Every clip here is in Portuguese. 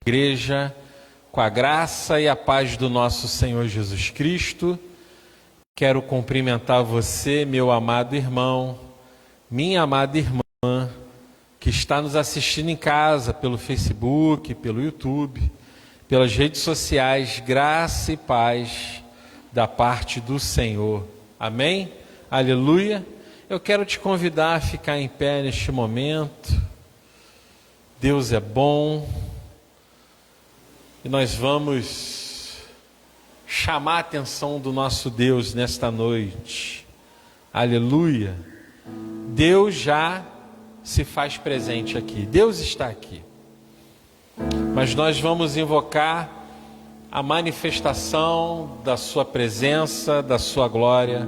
Igreja, com a graça e a paz do nosso Senhor Jesus Cristo, quero cumprimentar você, meu amado irmão, minha amada irmã, que está nos assistindo em casa, pelo Facebook, pelo YouTube, pelas redes sociais, graça e paz da parte do Senhor. Amém? Aleluia. Eu quero te convidar a ficar em pé neste momento. Deus é bom. E nós vamos chamar a atenção do nosso Deus nesta noite. Aleluia. Deus já se faz presente aqui. Deus está aqui. Mas nós vamos invocar a manifestação da sua presença, da sua glória,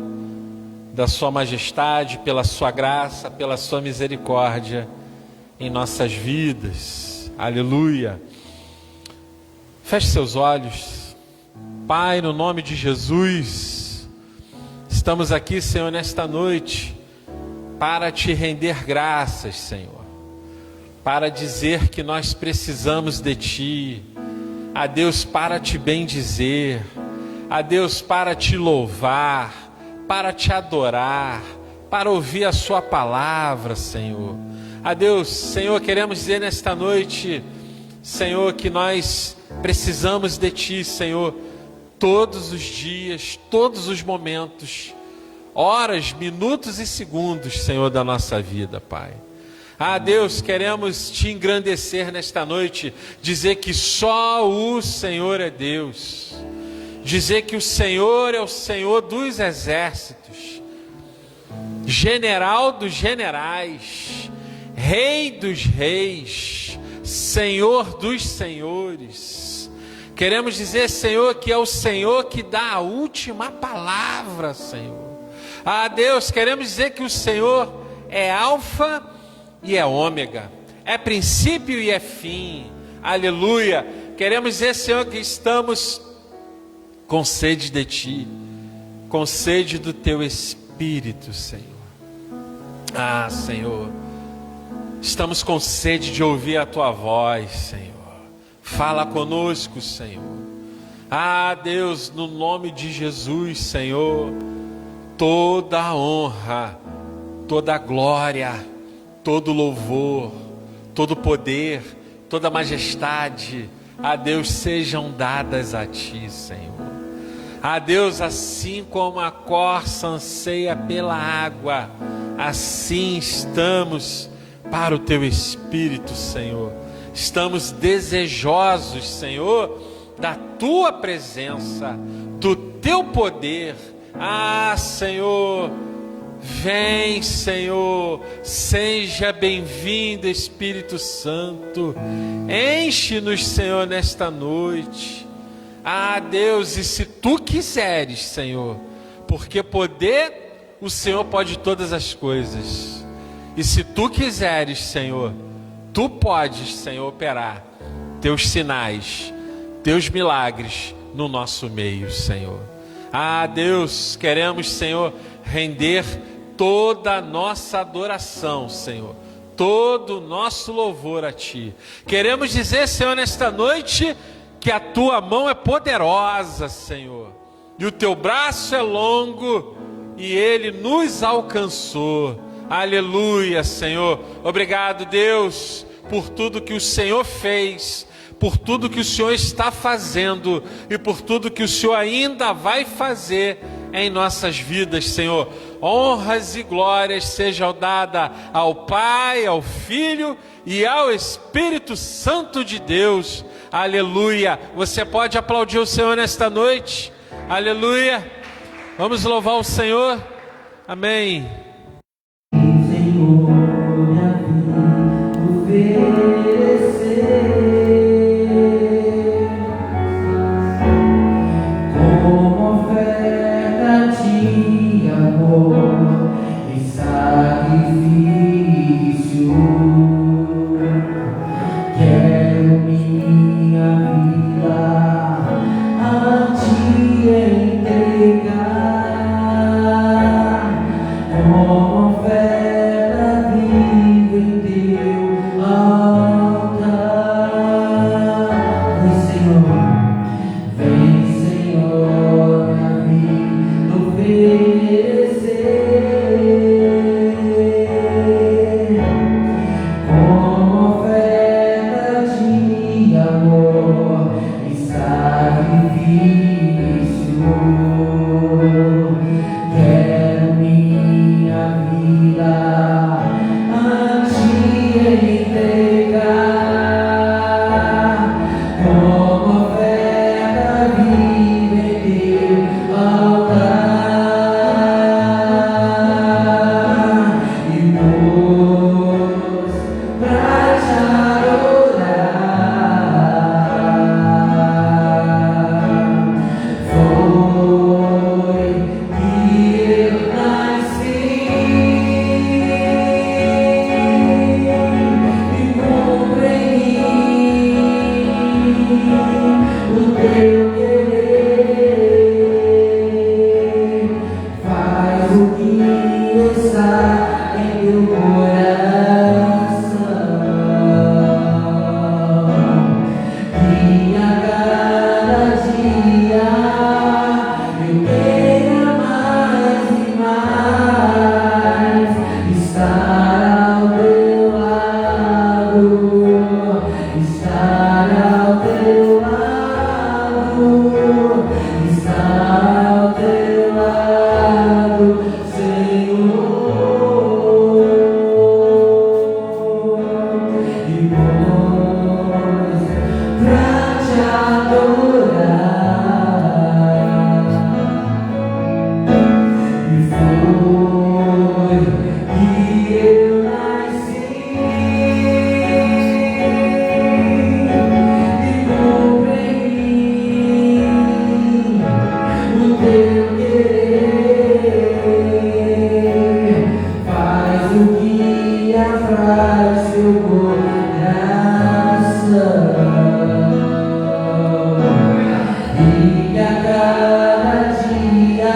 da sua majestade, pela sua graça, pela sua misericórdia em nossas vidas. Aleluia. Feche seus olhos. Pai, no nome de Jesus, estamos aqui, Senhor, nesta noite, para te render graças, Senhor, para dizer que nós precisamos de Ti, a Deus, para te bendizer, a Deus, para te louvar, para te adorar, para ouvir a Sua palavra, Senhor. A Deus, Senhor, queremos dizer nesta noite, Senhor, que nós precisamos de Ti, Senhor, todos os dias, todos os momentos, horas, minutos e segundos, Senhor, da nossa vida, Pai. Ah, Deus, queremos Te engrandecer nesta noite, dizer que só o Senhor é Deus, dizer que o Senhor é o Senhor dos exércitos, general dos generais, Rei dos reis, Senhor dos senhores. Queremos dizer, Senhor, que é o Senhor que dá a última palavra, Senhor. Ah, Deus, queremos dizer que o Senhor é alfa e é ômega, é princípio e é fim. Aleluia. Queremos dizer, Senhor, que estamos com sede de Ti, com sede do Teu Espírito, Senhor. Ah, Senhor, estamos com sede de ouvir a Tua voz, Senhor. Fala conosco, Senhor. Ah, Deus, no nome de Jesus, Senhor, toda a honra, toda a glória, todo louvor, todo poder, toda majestade, a Deus, sejam dadas a Ti, Senhor. A Deus, assim como a corça anseia pela água, assim estamos para o Teu Espírito, Senhor. Estamos desejosos, Senhor, da Tua presença, do Teu poder. Ah, Senhor, vem, Senhor, seja bem-vindo, Espírito Santo. Enche-nos, Senhor, nesta noite. Ah, Deus, e se Tu quiseres, Senhor, porque poder o Senhor pode todas as coisas. E se Tu quiseres, Senhor, Tu podes, Senhor, operar Teus sinais, Teus milagres no nosso meio, Senhor. Ah, Deus, queremos, Senhor, render toda a nossa adoração, Senhor, todo o nosso louvor a Ti. Queremos dizer, Senhor, nesta noite, que a Tua mão é poderosa, Senhor, e o Teu braço é longo, e Ele nos alcançou. Aleluia, Senhor. Obrigado, Deus, por tudo que o Senhor fez, por tudo que o Senhor está fazendo e por tudo que o Senhor ainda vai fazer em nossas vidas, Senhor. Honras e glórias sejam dadas ao Pai, ao Filho e ao Espírito Santo de Deus. Aleluia. Você pode aplaudir o Senhor nesta noite? Aleluia. Vamos louvar o Senhor. Amém. Oh estar ao teu lado, estar ao teu lado, Senhor, e bons pra te adorar. E foi que eu nasci e compreendi o teu querer. Faz o que apraz seu coração, e que a cada dia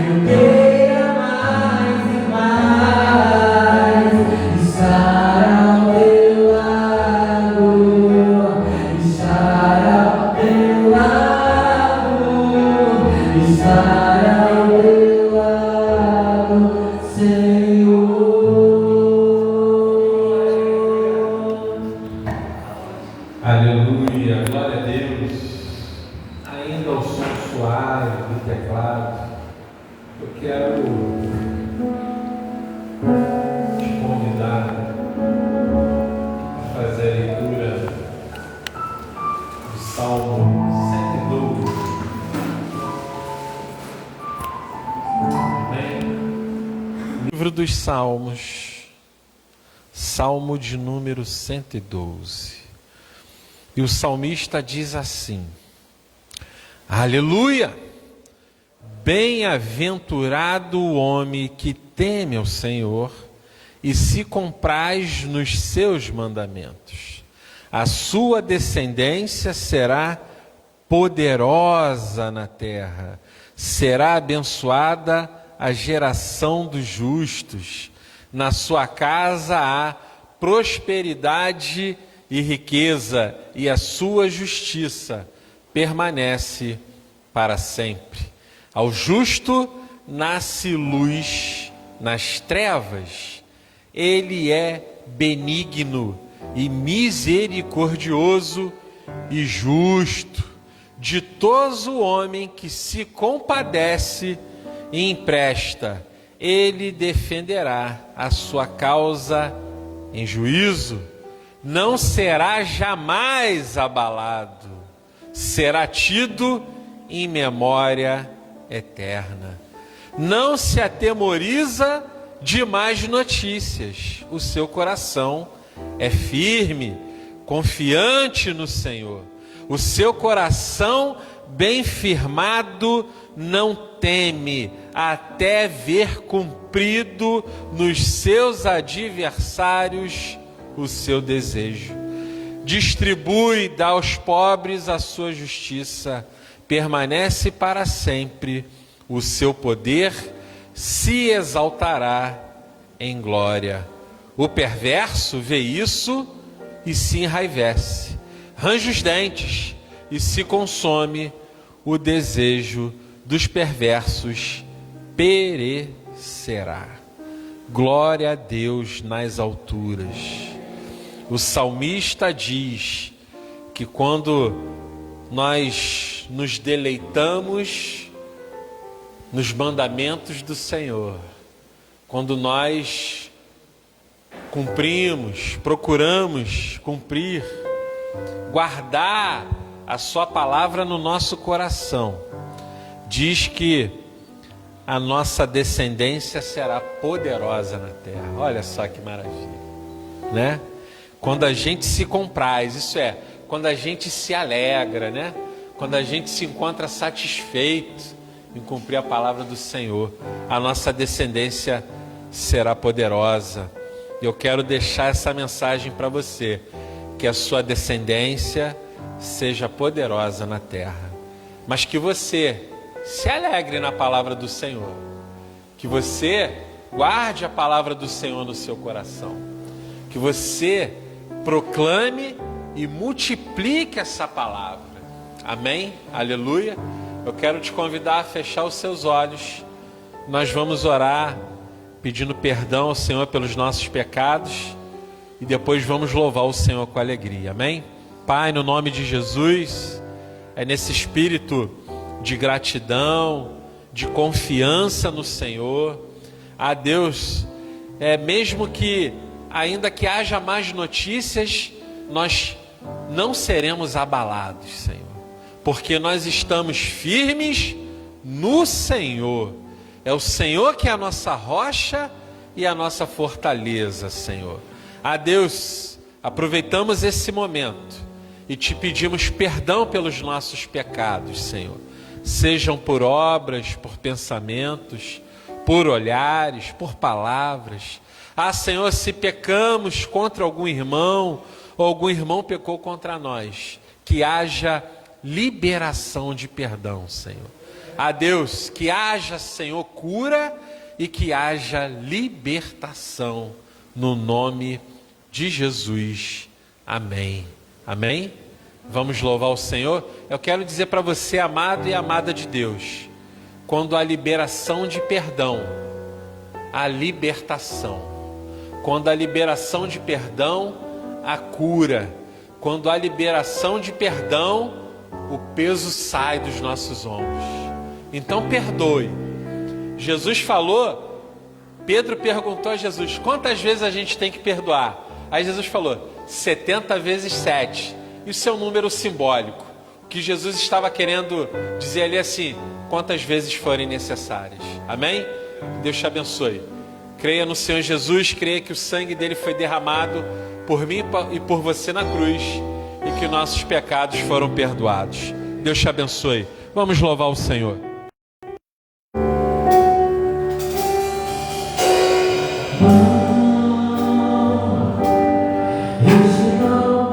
eu queira mais e mais estar ao teu lado, estar ao teu lado, estar ao teu lado, Senhor. Aleluia, glória a Deus. Ainda o som suave do teclado. Eu quero te convidar a fazer a leitura do Salmo 112. Amém? Livro dos Salmos, Salmo de número 112. E o salmista diz assim: Aleluia! Bem-aventurado o homem que teme ao Senhor e se compraz nos seus mandamentos. A sua descendência será poderosa na terra, será abençoada a geração dos justos. Na sua casa há prosperidade e riqueza, e a sua justiça permanece para sempre. Ao justo nasce luz nas trevas. Ele é benigno e misericordioso e justo, ditoso o homem que se compadece e empresta. Ele defenderá a sua causa em juízo. Não será jamais abalado, será tido em memória eterna. Não se atemoriza de más notícias, o seu coração é firme, confiante no Senhor. O seu coração bem firmado não teme, até ver cumprido nos seus adversários o seu desejo. Distribui, dá aos pobres a sua justiça, permanece para sempre. O seu poder se exaltará em glória. O perverso vê isso e se enraivece, range os dentes e se consome. O desejo dos perversos perecerá. Glória a Deus nas alturas. O salmista diz que quando nós nos deleitamos nos mandamentos do Senhor, quando nós cumprimos, procuramos cumprir, guardar a sua palavra no nosso coração, diz que a nossa descendência será poderosa na terra. Olha só que maravilha, né? Quando a gente se compraz, isso é, quando a gente se alegra, né? Quando a gente se encontra satisfeito em cumprir a palavra do Senhor, a nossa descendência será poderosa. Eu quero deixar essa mensagem para você, que a sua descendência seja poderosa na terra, mas que você se alegre na palavra do Senhor, que você guarde a palavra do Senhor no seu coração, que você proclame e multiplique essa palavra. Amém? Aleluia. Eu quero te convidar a fechar os seus olhos. Nós vamos orar pedindo perdão ao Senhor pelos nossos pecados. e depois vamos louvar o Senhor com alegria, amém? Pai, no nome de Jesus, é nesse espírito de gratidão, de confiança no Senhor. Deus, mesmo que, ainda que haja más notícias, nós não seremos abalados, Senhor, porque nós estamos firmes no Senhor. É o Senhor que é a nossa rocha e a nossa fortaleza, Senhor. Deus, aproveitamos esse momento e te pedimos perdão pelos nossos pecados, Senhor. Sejam por obras, por pensamentos, por olhares, por palavras. Senhor, se pecamos contra algum irmão, ou algum irmão pecou contra nós, que haja liberação de perdão, Senhor. Deus, que haja, Senhor, cura e que haja libertação, no nome de Jesus. Amém. Amém? Vamos louvar o Senhor. Eu quero dizer para você, amado e amada de Deus, quando a liberação de perdão, a libertação. Quando a liberação de perdão, a cura. Quando a liberação de perdão, o peso sai dos nossos ombros. Então perdoe. Jesus falou, Pedro perguntou a Jesus, quantas vezes a gente tem que perdoar? Aí Jesus falou, 70 vezes 7. Isso é um número simbólico. O que Jesus estava querendo dizer ali assim, quantas vezes forem necessárias. Amém? Deus te abençoe. Creia no Senhor Jesus, creia que o sangue dele foi derramado por mim e por você na cruz, e que nossos pecados foram perdoados. Deus te abençoe. Vamos louvar o Senhor. Esse não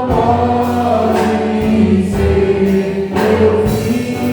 pode ser meu fim.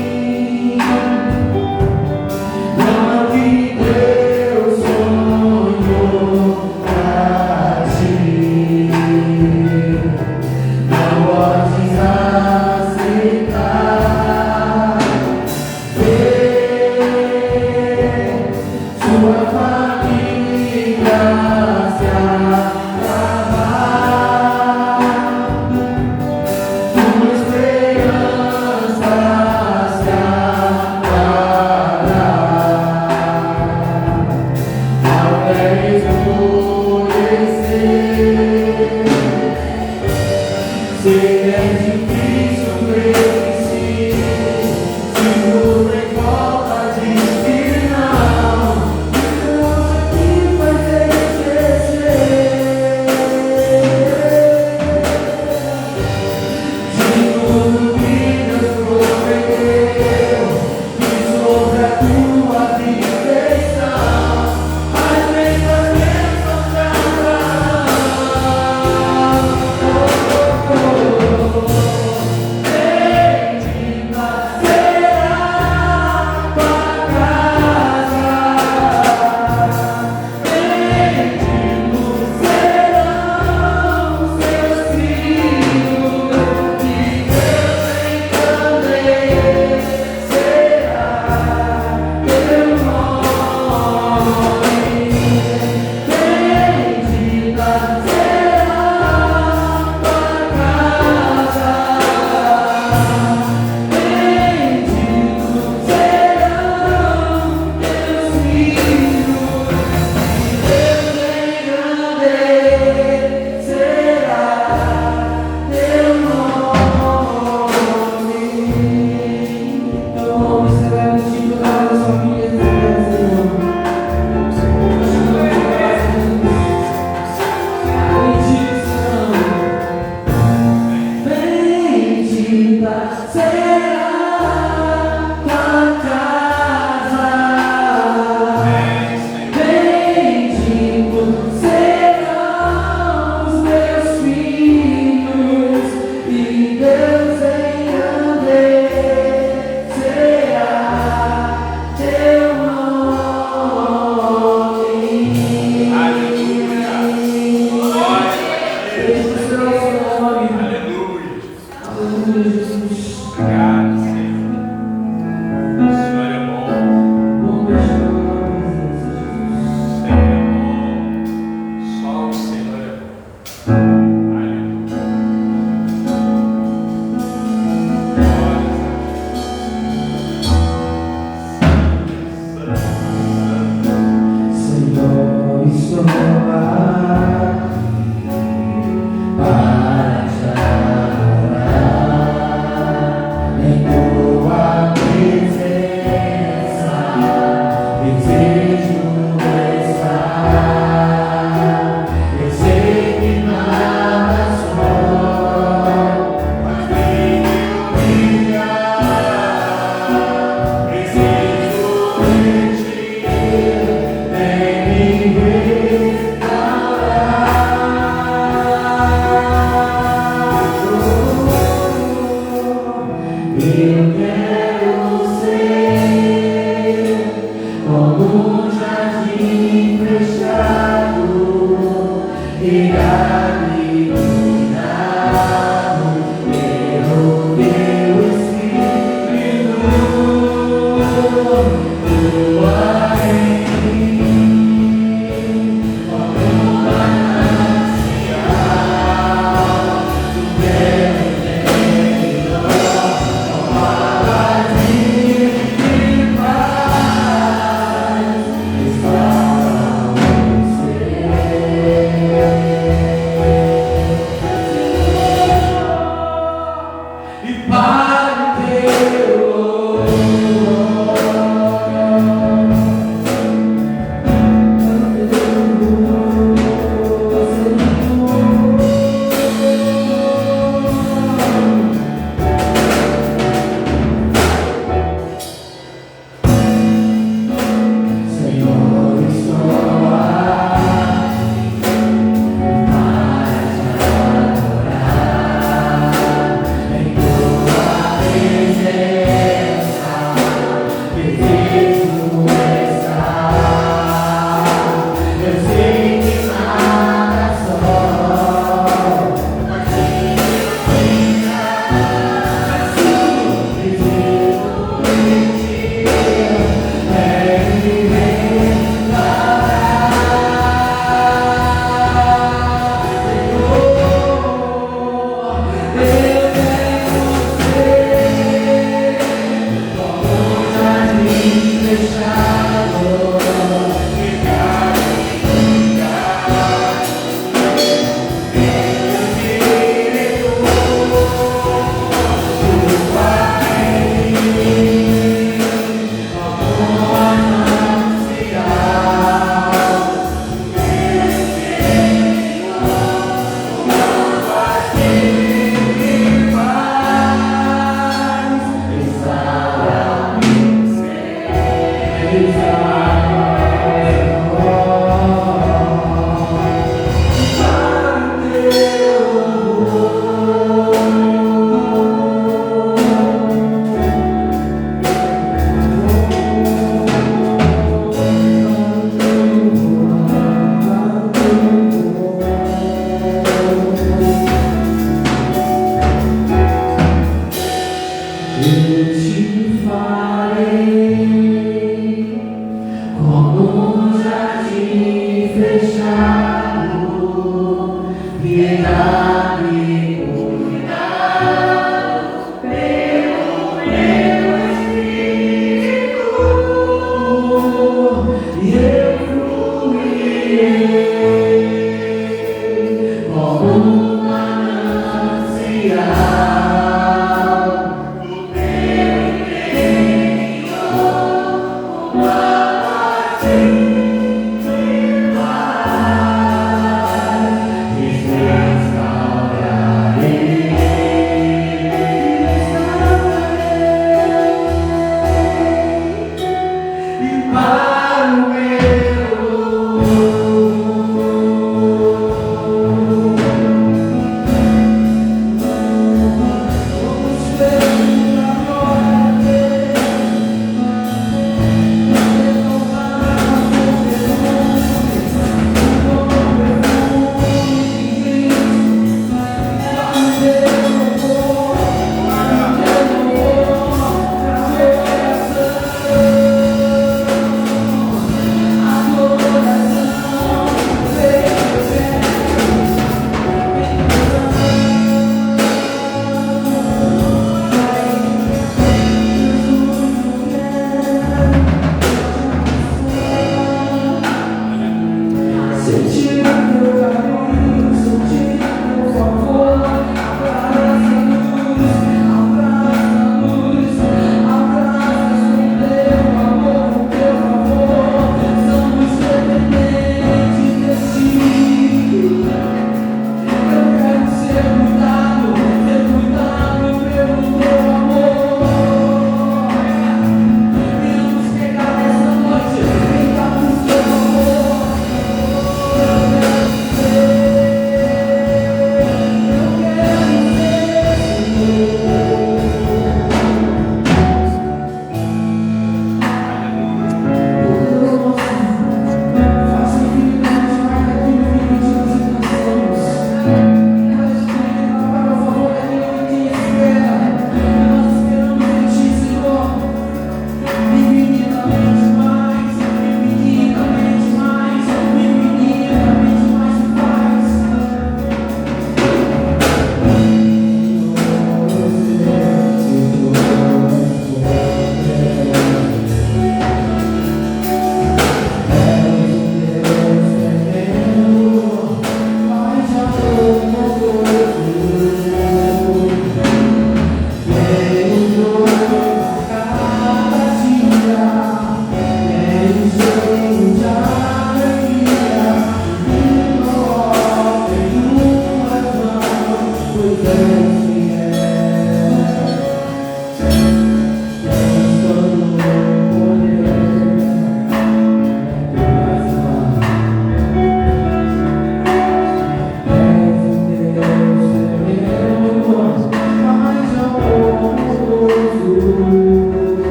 Vai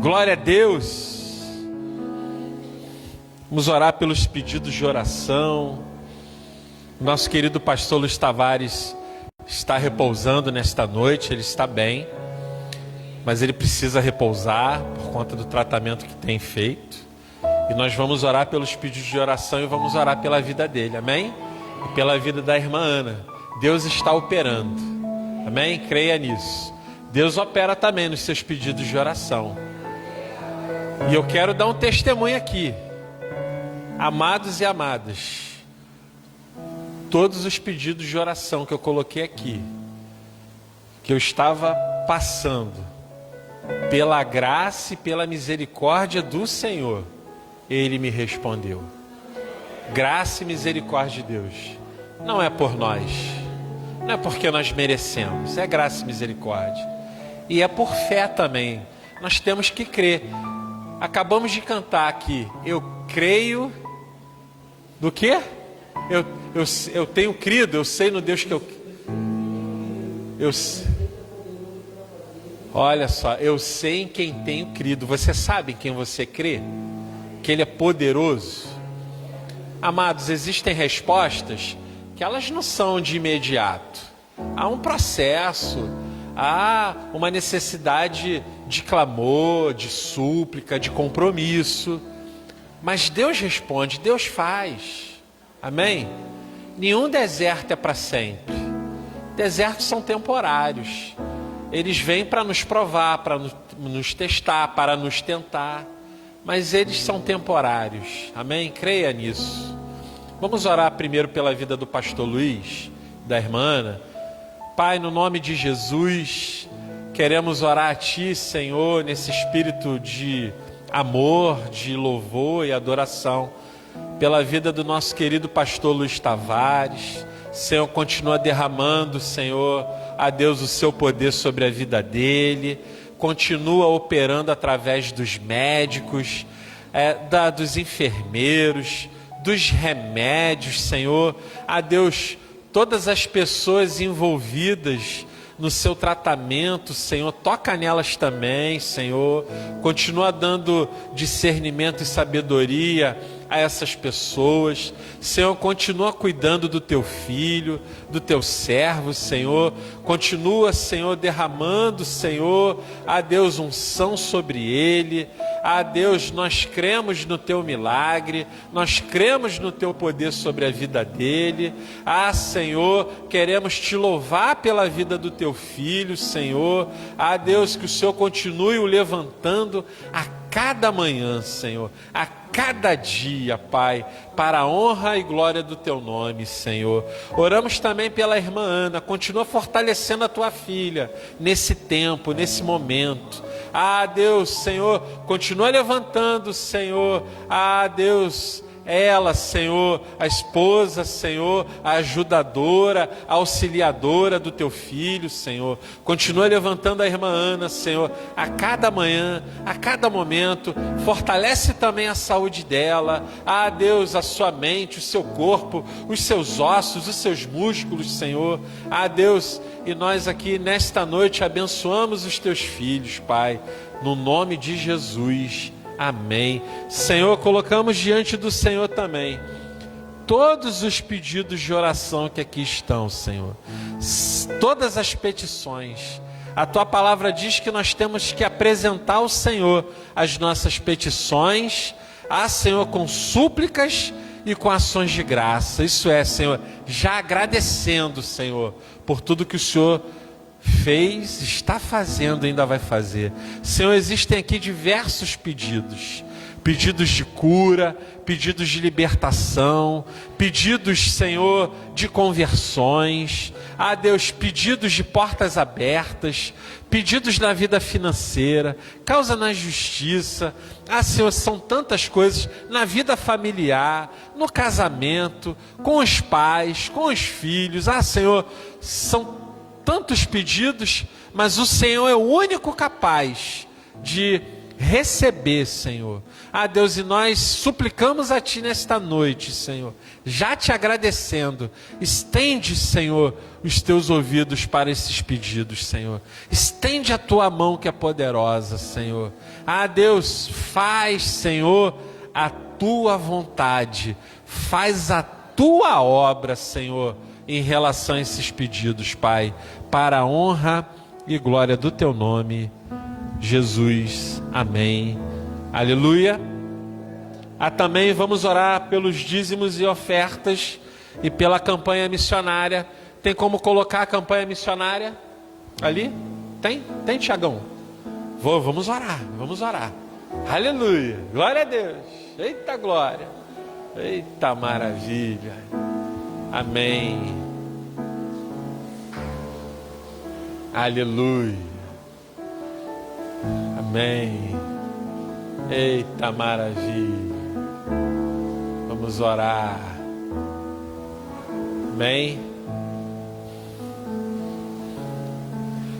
Glória a Deus. Vamos orar pelos pedidos de oração. Nosso querido pastor Luiz Tavares está repousando nesta noite. Ele está bem, mas ele precisa repousar por conta do tratamento que tem feito. E nós vamos orar pelos pedidos de oração e vamos orar pela vida dele, amém? E pela vida da irmã Ana. Deus está operando, amém? Creia nisso. Deus opera também nos seus pedidos de oração. E eu quero dar um testemunho aqui. Amados e amadas, todos os pedidos de oração que eu coloquei aqui, que eu estava passando, pela graça e pela misericórdia do Senhor, Ele me respondeu. Graça e misericórdia de Deus. Não é por nós, não é porque nós merecemos, é graça e misericórdia. E é por fé também. Nós temos que crer. Acabamos de cantar aqui. Eu creio do quê? Eu tenho crido, eu sei no Deus que eu olha só, eu sei em quem tenho crido. Você sabe em quem você crê? Que Ele é poderoso. Amados, existem respostas que elas não são de imediato. Há um processo, há uma necessidade de clamor, de súplica, de compromisso. Mas Deus responde, Deus faz. Amém? Nenhum deserto é para sempre. Desertos são temporários. Eles vêm para nos provar, para nos testar, para nos tentar. Mas eles são temporários. Amém? Creia nisso. Vamos orar primeiro pela vida do pastor Luiz, da irmã Ana. Pai, no nome de Jesus, queremos orar a Ti, Senhor, nesse espírito de amor, de louvor e adoração, pela vida do nosso querido pastor Luiz Tavares. Senhor, continua derramando, Senhor, a Deus, o seu poder sobre a vida dele. Continua operando através dos médicos, dos enfermeiros, dos remédios, Senhor. A Deus, todas as pessoas envolvidas no seu tratamento, Senhor, toca nelas também, Senhor. Continua dando discernimento e sabedoria a essas pessoas. Senhor, continua cuidando do teu filho, do teu servo, Senhor. Continua, Senhor, derramando, Senhor, a Deus, unção sobre ele. A Deus, nós cremos no teu milagre, nós cremos no teu poder sobre a vida dele. Senhor, queremos te louvar pela vida do teu filho, Senhor. Deus, que o Senhor continue o levantando a cada manhã, Senhor, a cada dia, Pai, para a honra e glória do teu nome, Senhor. Oramos também pela irmã Ana. Continua fortalecendo a tua filha nesse tempo, nesse momento. Deus, Senhor, continua levantando, Senhor. Deus, ela, Senhor, a esposa, Senhor, a ajudadora, a auxiliadora do teu filho, Senhor. Continua levantando a irmã Ana, Senhor, a cada manhã, a cada momento. Fortalece também a saúde dela. Deus, a sua mente, o seu corpo, os seus ossos, os seus músculos, Senhor. Deus, e nós aqui nesta noite abençoamos os teus filhos, Pai, no nome de Jesus. Amém. Senhor, colocamos diante do Senhor também todos os pedidos de oração que aqui estão, Senhor. Todas as petições. A tua palavra diz que nós temos que apresentar ao Senhor as nossas petições, Senhor, com súplicas e com ações de graça. Isso é, Senhor, já agradecendo, Senhor, por tudo que o Senhor fez, está fazendo, ainda vai fazer. Senhor, existem aqui diversos pedidos. Pedidos de cura, pedidos de libertação, pedidos, Senhor, de conversões. Deus, pedidos de portas abertas, pedidos na vida financeira, causa na justiça. Senhor, são tantas coisas na vida familiar, no casamento, com os pais, com os filhos. Senhor, são tantos pedidos, mas o Senhor é o único capaz de receber, Senhor. Deus, e nós suplicamos a Ti nesta noite, Senhor, já te agradecendo. Estende, Senhor, os Teus ouvidos para esses pedidos, Senhor. Estende a Tua mão que é poderosa, Senhor. Deus, faz, Senhor, a Tua vontade. Faz a Tua obra, Senhor, em relação a esses pedidos, Pai, para a honra e glória do Teu nome, Jesus. Amém. Aleluia. Também vamos orar pelos dízimos e ofertas e pela campanha missionária. Tem como colocar a campanha missionária ali? Tem? Tem, Tiagão? Vamos orar, vamos orar. Aleluia. Glória a Deus. Eita glória. Eita maravilha. Amém. Aleluia. Amém. Eita maravilha. Vamos orar. Amém.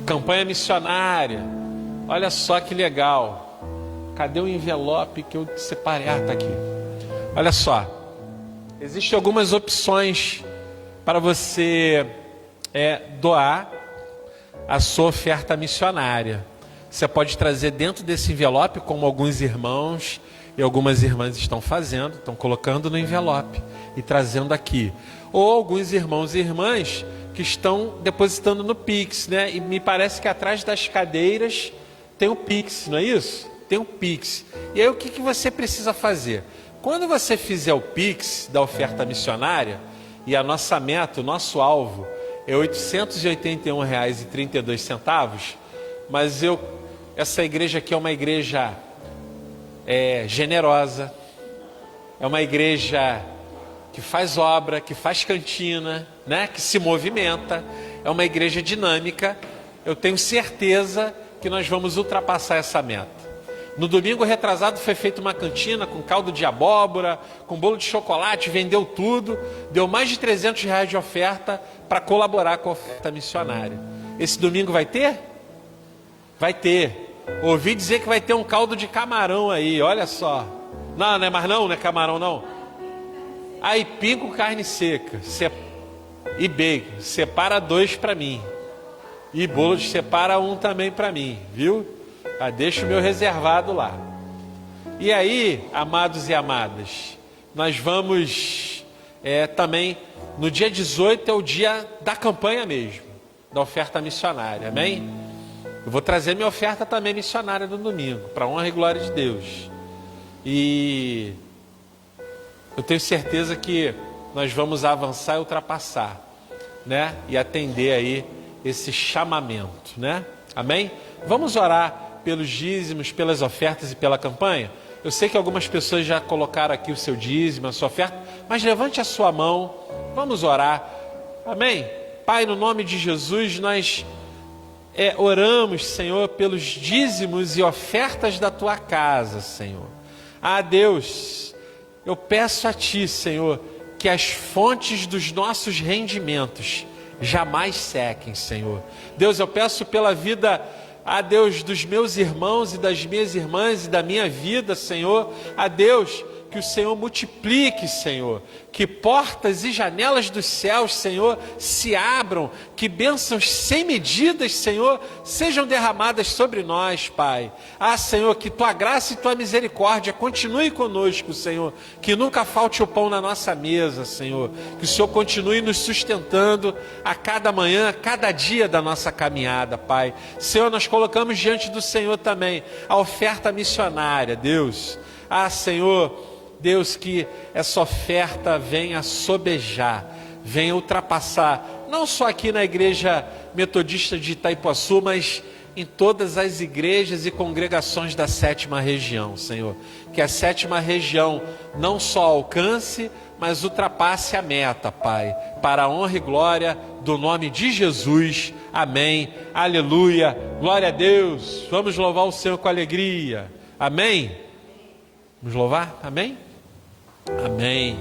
Campanha missionária. Olha só que legal. Cadê o envelope que eu separei? Tá aqui. Olha só. Existem algumas opções para você doar a sua oferta missionária. Você pode trazer dentro desse envelope, como alguns irmãos e algumas irmãs estão fazendo, estão colocando no envelope e trazendo aqui. Ou alguns irmãos e irmãs que estão depositando no Pix, né? E me parece que atrás das cadeiras tem o Pix, não é isso? Tem o Pix. E aí o que você precisa fazer? Quando você fizer o Pix da oferta missionária, e a nossa meta, o nosso alvo é R$ 881,32, mas essa igreja aqui é uma igreja generosa, é uma igreja que faz obra, que faz cantina, né? Que se movimenta, é uma igreja dinâmica. Eu tenho certeza que nós vamos ultrapassar essa meta. No domingo retrasado foi feita uma cantina com caldo de abóbora, com bolo de chocolate, vendeu tudo, deu mais de R$ 300 de oferta para colaborar com a oferta missionária. Esse domingo vai ter? Vai ter. Ouvi dizer que vai ter um caldo de camarão aí, olha só. Não, não é mais não é camarão não. Aipim com carne seca e bacon, separa 2 para mim. E bolo de separa 1 também para mim, viu? Deixa o meu reservado lá. E aí, amados e amadas, nós vamos também, no dia 18 é o dia da campanha mesmo, da oferta missionária, amém? Eu vou trazer minha oferta também missionária no domingo, para a honra e glória de Deus. E eu tenho certeza que nós vamos avançar e ultrapassar, né? E atender aí esse chamamento, né? Amém? Vamos orar pelos dízimos, pelas ofertas e pela campanha? Eu sei que algumas pessoas já colocaram aqui o seu dízimo, a sua oferta, mas levante a sua mão, vamos orar, amém? Pai, no nome de Jesus, nós oramos, Senhor, pelos dízimos e ofertas da tua casa, Senhor. Deus, eu peço a Ti, Senhor, que as fontes dos nossos rendimentos jamais sequem, Senhor. Deus, eu peço pela vida, Deus, dos meus irmãos e das minhas irmãs e da minha vida, Senhor. Deus, que o Senhor multiplique, Senhor, que portas e janelas dos céus, Senhor, se abram, que bênçãos sem medidas, Senhor, sejam derramadas sobre nós, Pai. Senhor, que Tua graça e Tua misericórdia continue conosco, Senhor, que nunca falte o pão na nossa mesa, Senhor, que o Senhor continue nos sustentando a cada manhã, a cada dia da nossa caminhada, Pai. Senhor, nós colocamos diante do Senhor também a oferta missionária, Deus. Senhor, Deus, que essa oferta venha sobejar, venha ultrapassar, não só aqui na igreja metodista de Itaipuaçu, mas em todas as igrejas e congregações da 7ª região, Senhor. Que a 7ª região não só alcance, mas ultrapasse a meta, Pai, para a honra e glória do nome de Jesus. Amém. Aleluia. Glória a Deus. Vamos louvar o Senhor com alegria. Amém. Vamos louvar? Amém? Amém.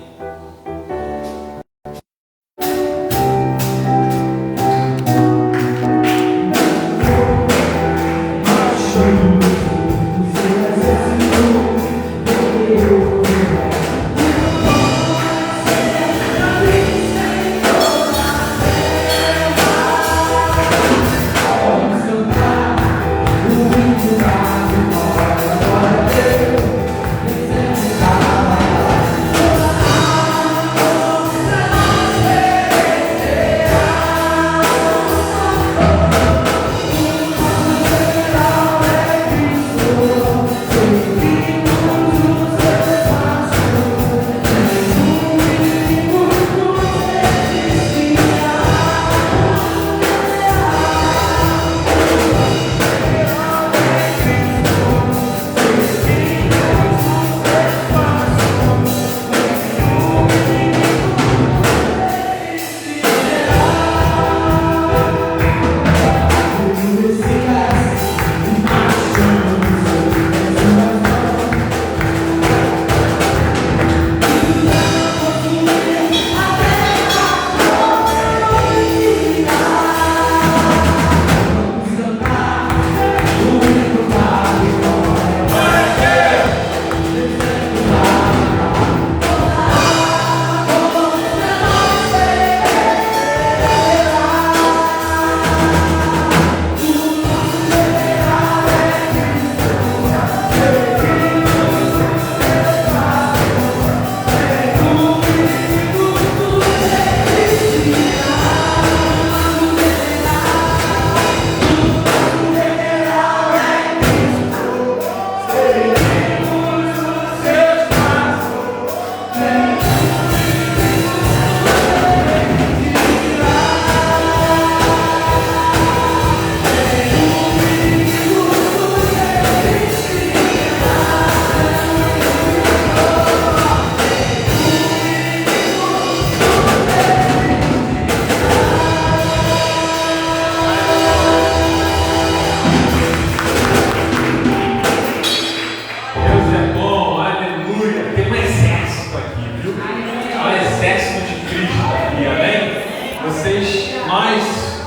Nós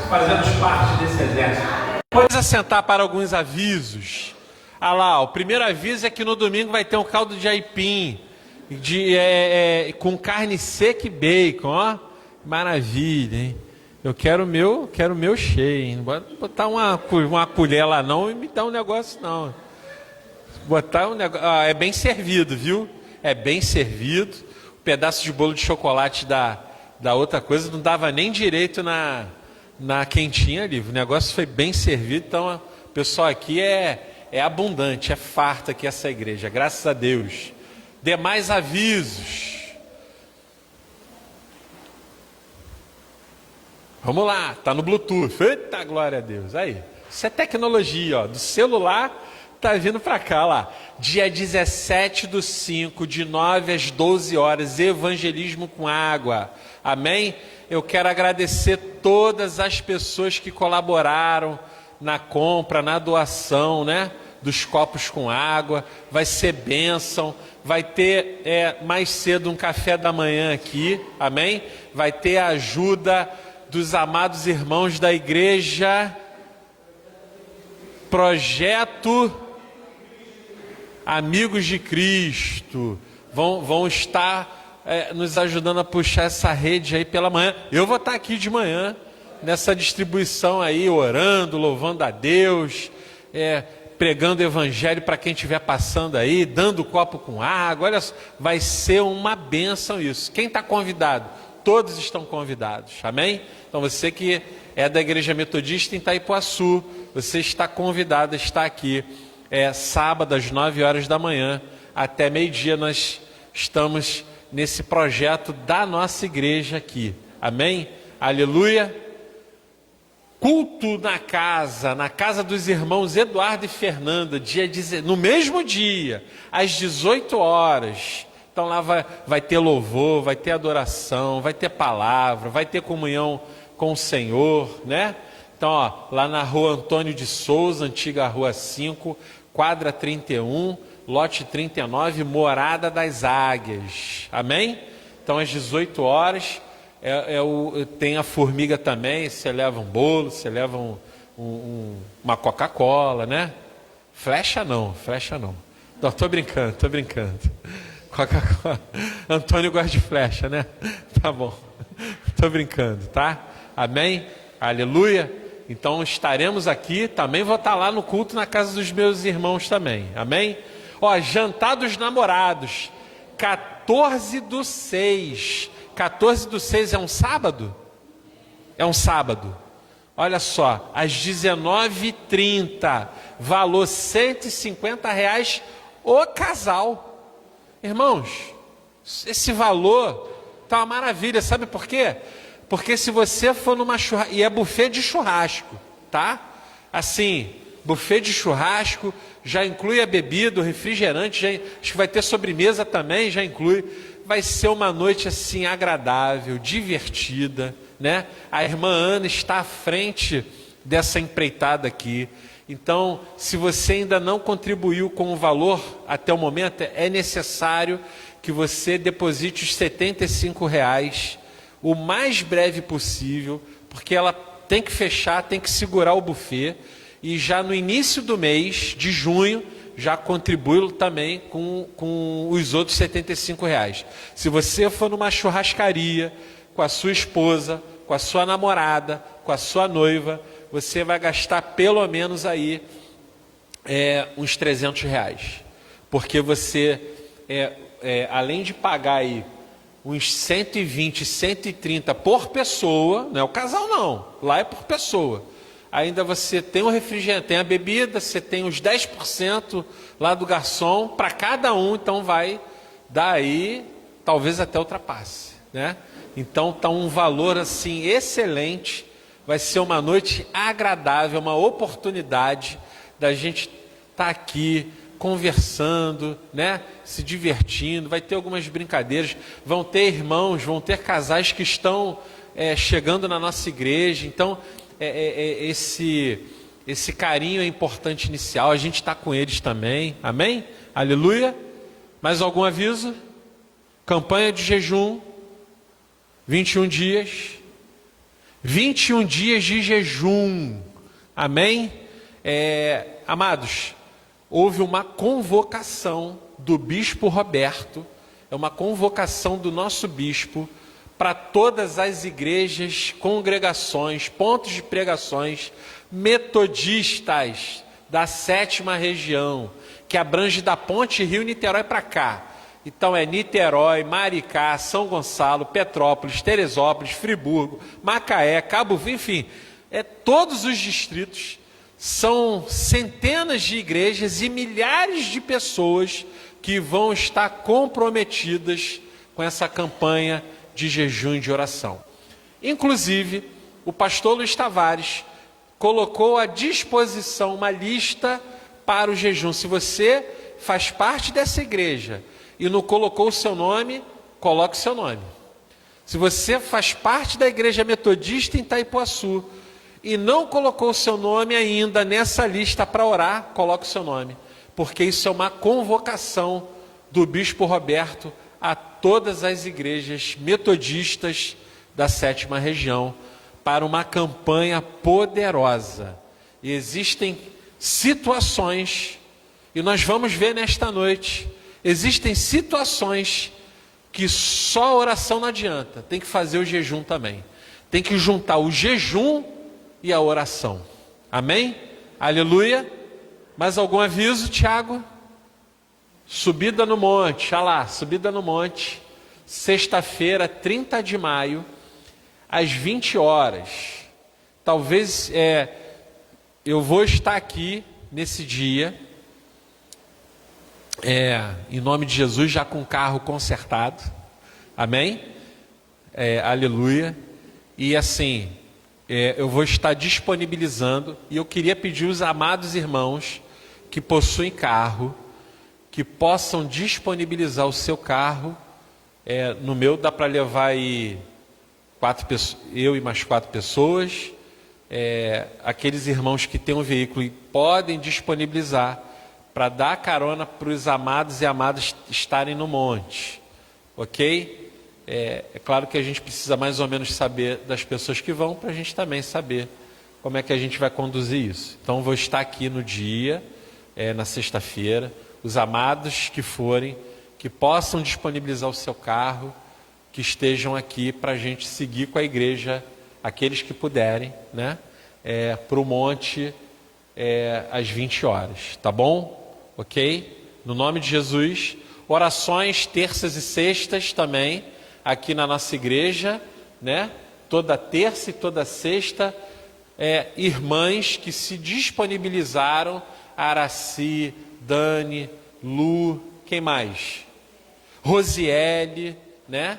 fazemos parte desse exército. Pode assentar para alguns avisos. Ah lá, o primeiro aviso é que no domingo vai ter um caldo de aipim, com carne seca e bacon, ó. Maravilha, hein? Eu quero o meu cheio, hein? Não pode botar uma colher lá não e me dar um negócio não. Botar um negócio, é bem servido, viu? É bem servido. Um pedaço de bolo de chocolate da outra coisa não dava nem direito na quentinha ali. O negócio foi bem servido, então o pessoal aqui é abundante, é farto aqui essa igreja, graças a Deus. Demais avisos. Vamos lá, tá no Bluetooth. Eita, glória a Deus. Aí, isso é tecnologia, ó. Do celular tá vindo para cá, lá. Dia 17/5, de 9 às 12 horas, evangelismo com água. Amém? Eu quero agradecer todas as pessoas que colaboraram na compra, na doação, né? Dos copos com água. Vai ser bênção. Vai ter mais cedo um café da manhã aqui. Amém? Vai ter a ajuda dos amados irmãos da igreja Projeto Amigos de Cristo. Vão estar nos ajudando a puxar essa rede aí pela manhã. Eu vou estar aqui de manhã nessa distribuição aí, orando, louvando a Deus, pregando o evangelho para quem estiver passando aí, dando copo com água. Olha só, vai ser uma bênção isso. Quem está convidado? Todos estão convidados, amém? Então você que é da Igreja Metodista em Itaipuaçu, você está convidado a estar aqui. Sábado às 9 horas da manhã, até meio-dia nós estamos nesse projeto da nossa igreja aqui, amém? Aleluia! Culto na casa dos irmãos Eduardo e Fernanda, no mesmo dia, às 18 horas. Então lá vai ter louvor, vai ter adoração, vai ter palavra, vai ter comunhão com o Senhor, né? Então, ó, lá na rua Antônio de Souza, antiga rua 5, quadra 31, lote 39, Morada das Águias. Amém? Então, às 18 horas, tem a formiga também, você leva um bolo, você leva uma Coca-Cola, né? Flecha não. Não, tô brincando. Coca-Cola. Antônio gosta de flecha, né? Tá bom. Tô brincando, tá? Amém? Aleluia. Então estaremos aqui, também vou estar lá no culto na casa dos meus irmãos também. Amém? Ó, jantar dos namorados. 14/6. 14/6 é um sábado? É um sábado. Olha só, às 19h30. Valor R$150 o casal. Irmãos, esse valor tá uma maravilha, sabe por quê? Porque se você for numa churrasco, e é buffet de churrasco, tá? Assim, buffet de churrasco, já inclui a bebida, o refrigerante, acho que vai ter sobremesa também, já inclui. Vai ser uma noite assim agradável, divertida, né? A irmã Ana está à frente dessa empreitada aqui. Então, se você ainda não contribuiu com o valor até o momento, é necessário que você deposite os R$75 o mais breve possível, porque ela tem que fechar, tem que segurar o buffet, e já no início do mês de junho, já contribui também com os outros R$75. Se você for numa churrascaria, com a sua esposa, com a sua namorada, com a sua noiva, você vai gastar pelo menos aí uns R$300, porque você, além de pagar aí uns 120, 130 por pessoa, não é o casal não, lá é por pessoa, ainda você tem o refrigerante, tem a bebida, você tem os 10% lá do garçom, para cada um, então vai dar aí, talvez até ultrapasse, né? Então está um valor assim excelente. Vai ser uma noite agradável, uma oportunidade da gente estar aqui conversando, né? Se divertindo. Vai ter algumas brincadeiras, vão ter irmãos, vão ter casais que estão chegando na nossa igreja. Então, esse carinho é importante inicial. A gente está com eles também. Amém? Aleluia. Mais algum aviso? Campanha de jejum, 21 dias. 21 dias de jejum. Amém? Amados, houve uma convocação do bispo Roberto, é uma convocação do nosso bispo para todas as igrejas, congregações, pontos de pregações metodistas da 7ª região, que abrange da Ponte Rio Niterói para cá. Então é Niterói, Maricá, São Gonçalo, Petrópolis, Teresópolis, Friburgo, Macaé, Cabo Frio, enfim, todos os distritos. São centenas de igrejas e milhares de pessoas que vão estar comprometidas com essa campanha de jejum e de oração. Inclusive, o pastor Luiz Tavares colocou à disposição uma lista para o jejum. Se você faz parte dessa igreja e não colocou o seu nome, coloque o seu nome. Se você faz parte da igreja metodista em Itaipuaçu e não colocou o seu nome ainda nessa lista para orar, coloque o seu nome, porque isso é uma convocação do bispo Roberto a todas as igrejas metodistas da 7ª região para uma campanha poderosa. E existem situações, e nós vamos ver nesta noite, existem situações que só a oração não adianta, tem que fazer o jejum também. Tem que juntar o jejum e a oração. Amém? Aleluia. Mais algum aviso, Tiago? Subida no monte, olha lá, subida no monte, sexta-feira, 30 de maio, às 20 horas. Talvez eu vou estar aqui nesse dia, em nome de Jesus, já com o carro consertado. Amém? Aleluia. E assim, eu vou estar disponibilizando, e eu queria pedir os amados irmãos que possuem carro, que possam disponibilizar o seu carro. No meu dá para levar aí 4 pessoas, eu e mais 4 pessoas. Aqueles irmãos que têm um veículo e podem disponibilizar para dar carona para os amados e amadas estarem no monte, ok? É claro que a gente precisa mais ou menos saber das pessoas que vão, para a gente também saber como é que a gente vai conduzir isso. Então vou estar aqui no dia, na sexta-feira. Os amados que forem, que possam disponibilizar o seu carro, que estejam aqui para a gente seguir com a igreja, aqueles que puderem, né? Para o monte às 20 horas, tá bom? Ok? No nome de Jesus. Orações terças e sextas também, aqui na nossa igreja, né? Toda terça e toda sexta, irmãs que se disponibilizaram, Araci, Dani, Lu, quem mais? Rosiele, né?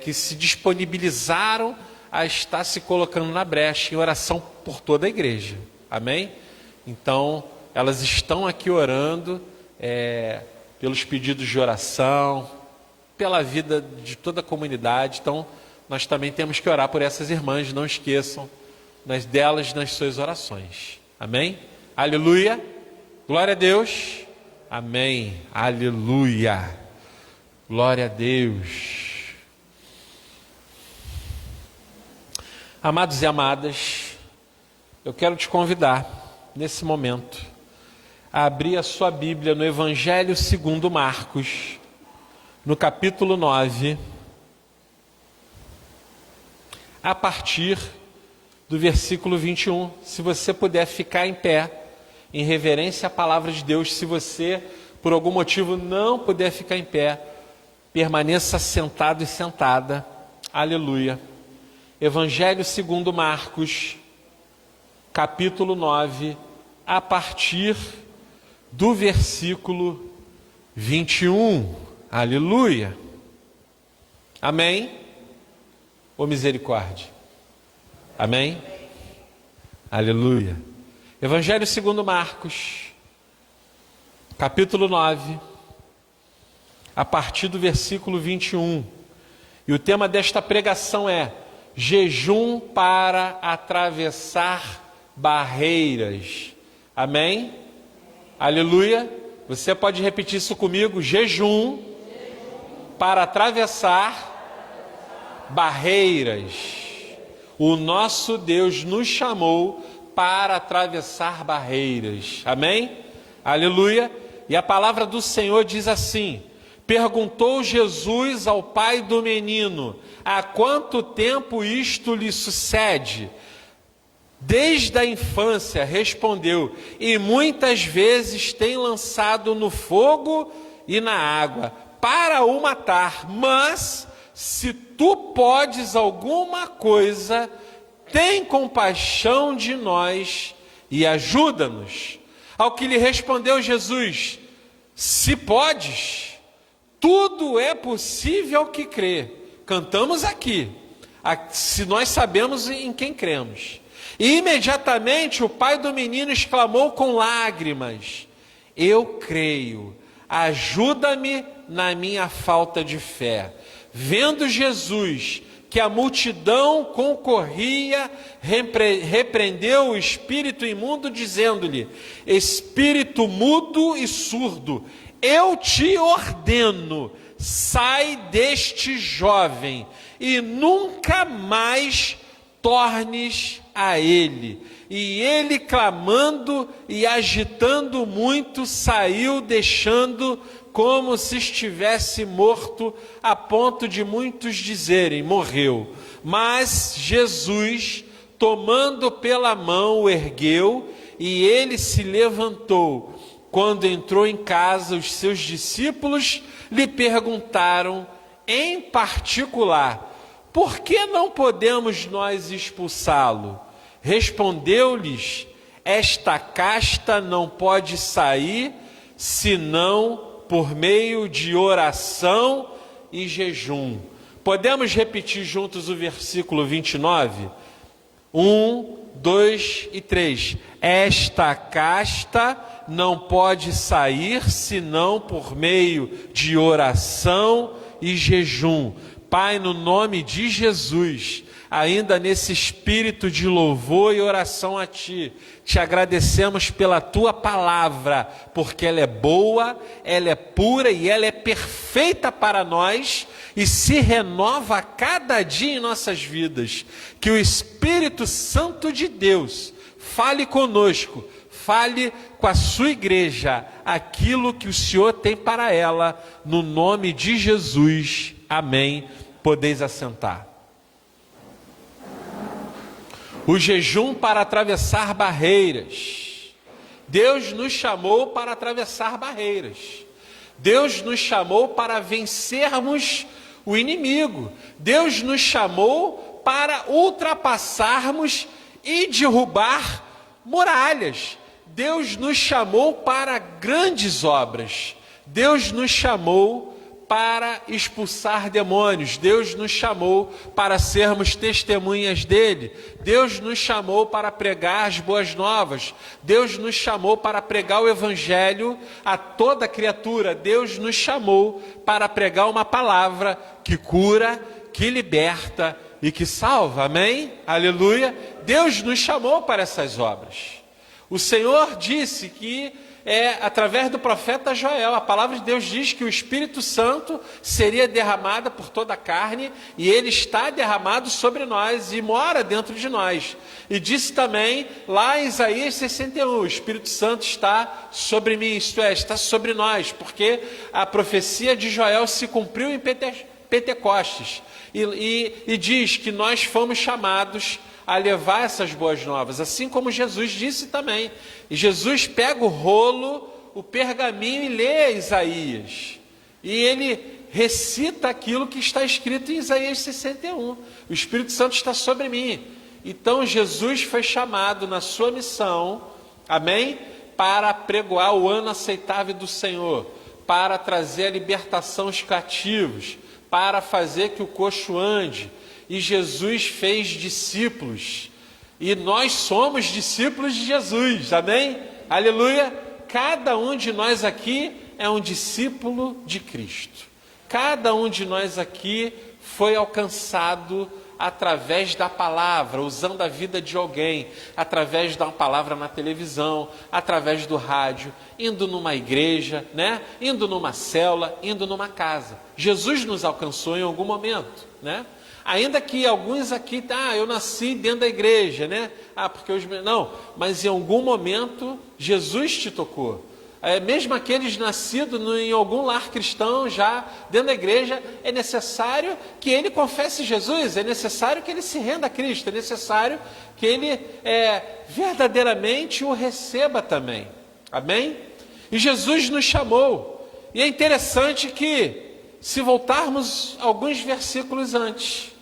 Que se disponibilizaram a estar se colocando na brecha em oração por toda a igreja. Amém? Então, elas estão aqui orando pelos pedidos de oração, pela vida de toda a comunidade. Então, nós também temos que orar por essas irmãs, não esqueçam delas nas suas orações. Amém? Aleluia. Glória a Deus. Amém. Aleluia. Glória a Deus. Amados e amadas, eu quero te convidar, nesse momento, a abrir a sua Bíblia no Evangelho segundo Marcos, no capítulo 9, a partir do versículo 21. Se você puder ficar em pé, em reverência à palavra de Deus. Se você, por algum motivo, não puder ficar em pé, permaneça sentado e sentada. Aleluia. Evangelho segundo Marcos, capítulo 9, a partir do versículo 21. Aleluia. Amém? Ou misericórdia? Amém? Aleluia. Evangelho segundo Marcos, capítulo 9, a partir do versículo 21. E o tema desta pregação é jejum para atravessar barreiras. Amém? Aleluia. Você pode repetir isso comigo? Jejum para atravessar barreiras. O nosso Deus nos chamou para atravessar barreiras. Amém? Aleluia. E a palavra do Senhor diz assim: perguntou Jesus ao pai do menino: há quanto tempo isto lhe sucede? Desde a infância, respondeu, e muitas vezes tem lançado no fogo e na água para o matar. Mas se tu podes alguma coisa, tem compaixão de nós e ajuda-nos. Ao que lhe respondeu Jesus: se podes, tudo é possível ao que crê. Cantamos aqui, se nós sabemos em quem cremos. E imediatamente o pai do menino exclamou com lágrimas: eu creio, ajuda-me na minha falta de fé. Vendo Jesus que a multidão concorria, repreendeu o espírito imundo, dizendo-lhe: espírito mudo e surdo, eu te ordeno, sai deste jovem e nunca mais tornes a ele. E ele, clamando e agitando muito, saiu, deixando como se estivesse morto, a ponto de muitos dizerem: morreu. Mas Jesus, tomando pela mão, o ergueu, e ele se levantou. Quando entrou em casa, os seus discípulos lhe perguntaram em particular: por que não podemos nós expulsá-lo? Respondeu-lhes: esta casta não pode sair, senão por meio de oração e jejum. Podemos repetir juntos o versículo 29? 1, 2 e 3. Esta casta não pode sair, senão por meio de oração e jejum. Pai, no nome de Jesus, ainda nesse espírito de louvor e oração a Ti, te agradecemos pela Tua palavra, porque ela é boa, ela é pura e ela é perfeita para nós e se renova a cada dia em nossas vidas. Que o Espírito Santo de Deus fale conosco, fale com a sua igreja aquilo que o Senhor tem para ela, no nome de Jesus. Amém. Podeis assentar. O jejum para atravessar barreiras. Deus nos chamou para atravessar barreiras. Deus nos chamou para vencermos o inimigo. Deus nos chamou para ultrapassarmos e derrubar muralhas. Deus nos chamou para grandes obras. Deus nos chamou para expulsar demônios. Deus nos chamou para sermos testemunhas dele. Deus nos chamou para pregar as boas novas. Deus nos chamou para pregar o evangelho a toda criatura. Deus nos chamou para pregar uma palavra que cura, que liberta e que salva. Amém? Aleluia. Deus nos chamou para essas obras. O Senhor disse que através do profeta Joel, a palavra de Deus diz que o Espírito Santo seria derramado por toda a carne, e ele está derramado sobre nós e mora dentro de nós. E disse também lá em Isaías 61, o Espírito Santo está sobre mim, isto é, está sobre nós, porque a profecia de Joel se cumpriu em Pentecostes, e diz que nós fomos chamados a levar essas boas novas, assim como Jesus disse também. E Jesus pega o rolo, o pergaminho e lê Isaías. E ele recita aquilo que está escrito em Isaías 61. O Espírito Santo está sobre mim. Então Jesus foi chamado na sua missão, amém? Para pregoar o ano aceitável do Senhor, para trazer a libertação aos cativos, para fazer que o coxo ande. E Jesus fez discípulos, e nós somos discípulos de Jesus, amém? Aleluia! Cada um de nós aqui é um discípulo de Cristo. Cada um de nós aqui foi alcançado através da palavra, usando a vida de alguém, através da palavra na televisão, através do rádio, indo numa igreja, né? Indo numa célula, indo numa casa. Jesus nos alcançou em algum momento, né? Ainda que alguns aqui, eu nasci dentro da igreja, né? Porque não, mas em algum momento Jesus te tocou. Mesmo aqueles nascidos em algum lar cristão, já dentro da igreja, é necessário que ele confesse Jesus, é necessário que ele se renda a Cristo, é necessário que ele verdadeiramente o receba também. Amém? E Jesus nos chamou. E é interessante que, se voltarmos alguns versículos antes,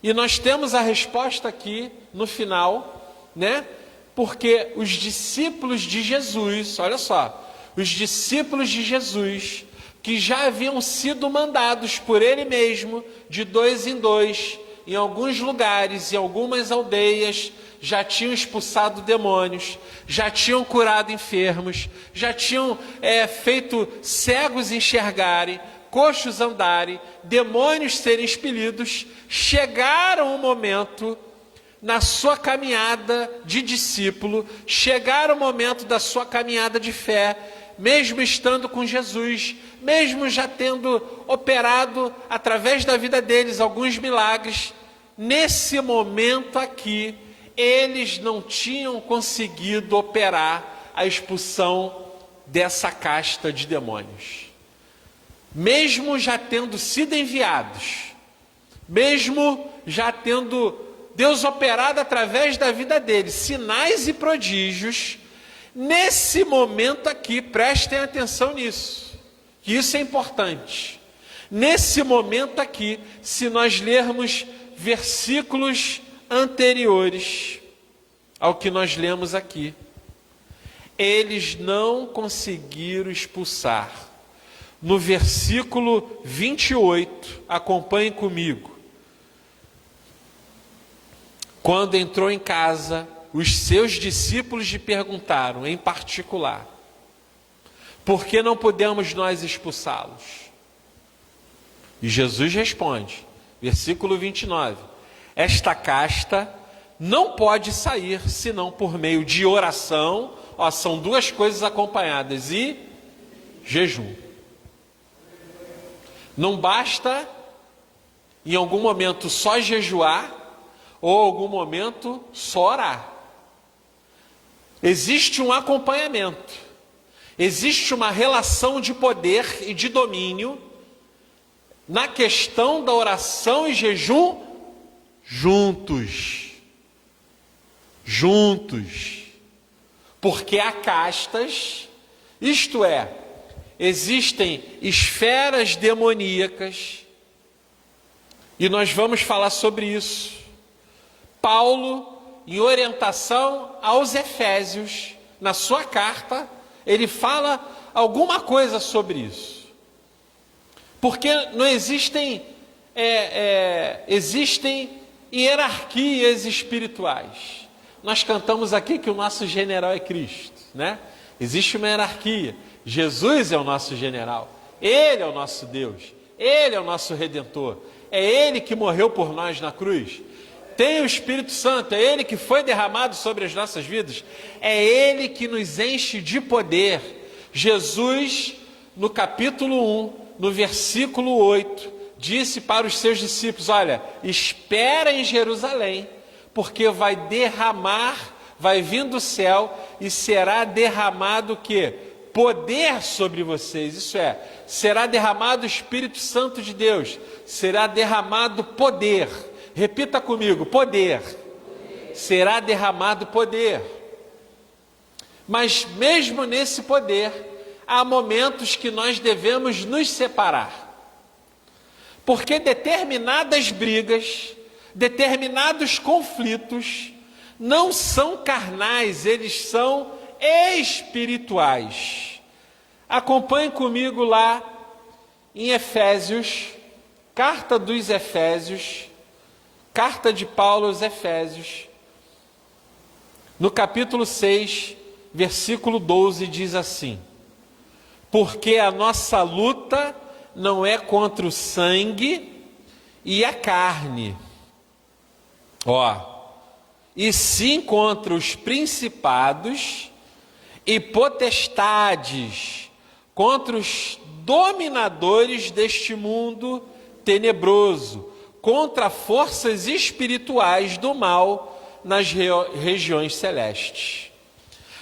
e nós temos a resposta aqui no final, né? Porque os discípulos de Jesus, olha só, os discípulos de Jesus, que já haviam sido mandados por ele mesmo, de 2 em 2, em alguns lugares, em algumas aldeias, já tinham expulsado demônios, já tinham curado enfermos, já tinham feito cegos enxergarem, coxos andarem, demônios serem expelidos. Chegaram um momento na sua caminhada de discípulo, chegaram o momento da sua caminhada de fé, mesmo estando com Jesus, mesmo já tendo operado através da vida deles alguns milagres, nesse momento aqui, eles não tinham conseguido operar a expulsão dessa casta de demônios. Mesmo já tendo sido enviados, mesmo já tendo Deus operado através da vida deles, sinais e prodígios, nesse momento aqui, prestem atenção nisso, que isso é importante. Nesse momento aqui, se nós lermos versículos anteriores ao que nós lemos aqui, eles não conseguiram expulsar. No versículo 28, acompanhem comigo. Quando entrou em casa, os seus discípulos lhe perguntaram, em particular, por que não podemos nós expulsá-los? E Jesus responde, versículo 29, esta casta não pode sair senão por meio de oração, são duas coisas acompanhadas, e jejum. Não basta em algum momento só jejuar, ou algum momento só orar. Existe um acompanhamento, existe uma relação de poder e de domínio na questão da oração e jejum juntos. Porque há castas, isto é, existem esferas demoníacas, e nós vamos falar sobre isso. Paulo, em orientação aos Efésios, na sua carta, ele fala alguma coisa sobre isso. Porque não existem, existem hierarquias espirituais. Nós cantamos aqui que o nosso general é Cristo, né? Existe uma hierarquia. Jesus é o nosso general, Ele é o nosso Deus, Ele é o nosso Redentor, é Ele que morreu por nós na cruz. Tem o Espírito Santo, é Ele que foi derramado sobre as nossas vidas, é Ele que nos enche de poder. Jesus, no capítulo 1, no versículo 8, disse para os seus discípulos, olha, espera em Jerusalém, porque vai vir do céu e será derramado o quê? Poder sobre vocês, isso é, será derramado o Espírito Santo de Deus, será derramado poder. Repita comigo, poder. Será derramado poder. Mas mesmo nesse poder, há momentos que nós devemos nos separar. Porque determinadas brigas, determinados conflitos, não são carnais, eles são espirituais. Acompanhe comigo lá em Efésios, carta dos Efésios, carta de Paulo aos Efésios, no capítulo 6, versículo 12, diz assim, porque a nossa luta não é contra o sangue e a carne, e sim contra os principados e potestades, contra os dominadores deste mundo tenebroso, contra forças espirituais do mal nas regiões celestes.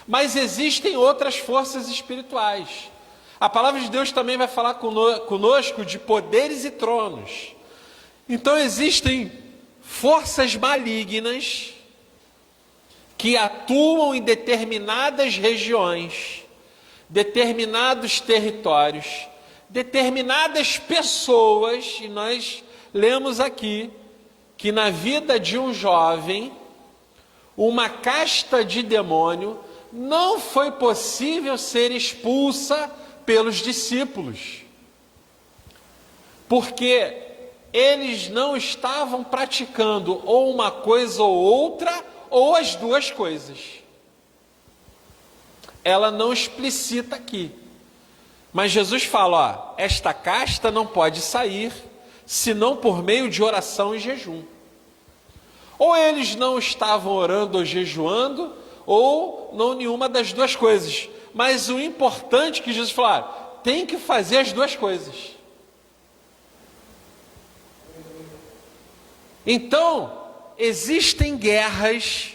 Mas existem outras forças espirituais. A palavra de Deus também vai falar conosco de poderes e tronos. Então existem forças malignas que atuam em determinadas regiões, determinados territórios, determinadas pessoas, e nós lemos aqui que na vida de um jovem, uma casta de demônio não foi possível ser expulsa pelos discípulos, porque eles não estavam praticando ou uma coisa ou outra, ou as duas coisas. Ela não explicita aqui, mas Jesus fala, ó, esta casta não pode sair, senão por meio de oração e jejum. Ou eles não estavam orando ou jejuando, ou não nenhuma das duas coisas. Mas o importante é que Jesus falou, tem que fazer as duas coisas. Então, existem guerras,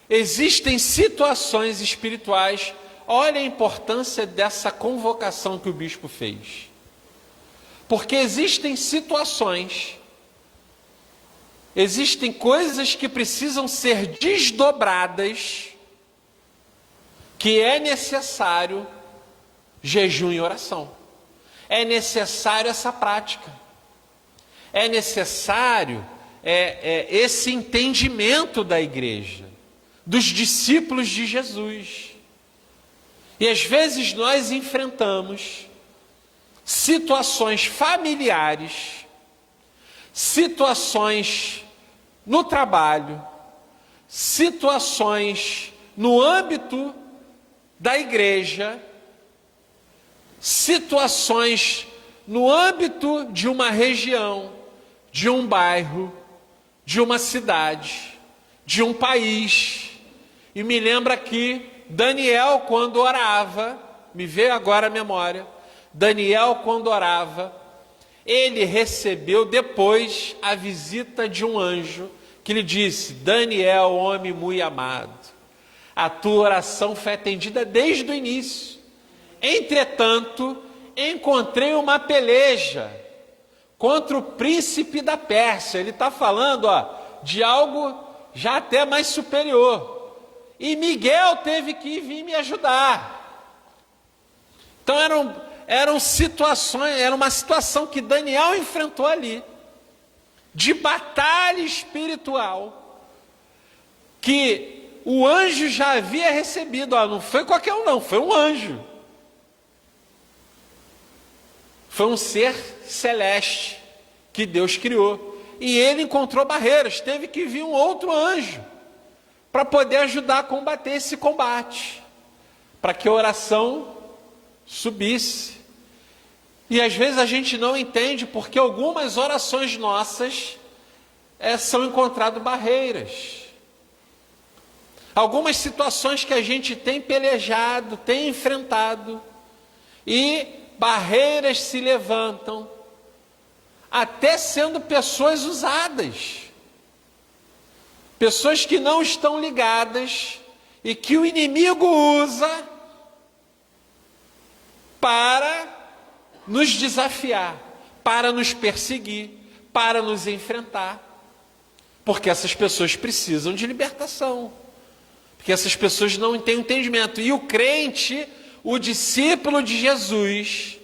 existem situações espirituais. Olha a importância dessa convocação que o bispo fez. Porque existem situações, existem coisas que precisam ser desdobradas, que é necessário jejum e oração. É necessário essa prática. É necessário esse entendimento da igreja, dos discípulos de Jesus. E às vezes nós enfrentamos situações familiares, situações no trabalho, situações no âmbito da igreja, situações no âmbito de uma região, de um bairro, de uma cidade, de um país. E me lembra que Daniel, quando orava, me veio agora a memória, Daniel, quando orava, ele recebeu depois a visita de um anjo que lhe disse, Daniel, homem muito amado, a tua oração foi atendida desde o início. Entretanto, encontrei uma peleja contra o príncipe da Pérsia. Ele está falando de algo já até mais superior. E Miguel teve que vir me ajudar. Então eram situações, era uma situação que Daniel enfrentou ali, de batalha espiritual, que o anjo já havia recebido. Não foi qualquer um não, foi um anjo. Foi um ser celeste que Deus criou. E ele encontrou barreiras, teve que vir um outro anjo para poder ajudar a combater esse combate, para que a oração subisse. E às vezes a gente não entende porque algumas orações nossas são encontradas barreiras. Algumas situações que a gente tem pelejado, tem enfrentado, e barreiras se levantam, até sendo pessoas usadas, pessoas que não estão ligadas e que o inimigo usa para nos desafiar, para nos perseguir, para nos enfrentar, porque essas pessoas precisam de libertação, porque essas pessoas não têm entendimento. E o crente, o discípulo de Jesus,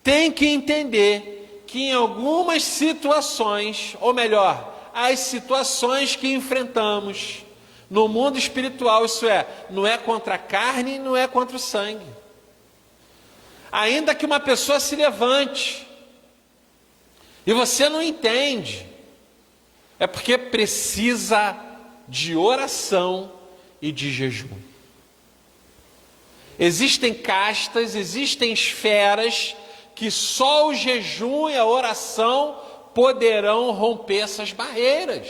tem que entender que em algumas situações, ou melhor, as situações que enfrentamos no mundo espiritual, isso não é contra a carne, não é contra o sangue. Ainda que uma pessoa se levante e você não entende, é porque precisa de oração e de jejum. Existem castas, existem esferas que só o jejum e a oração poderão romper essas barreiras.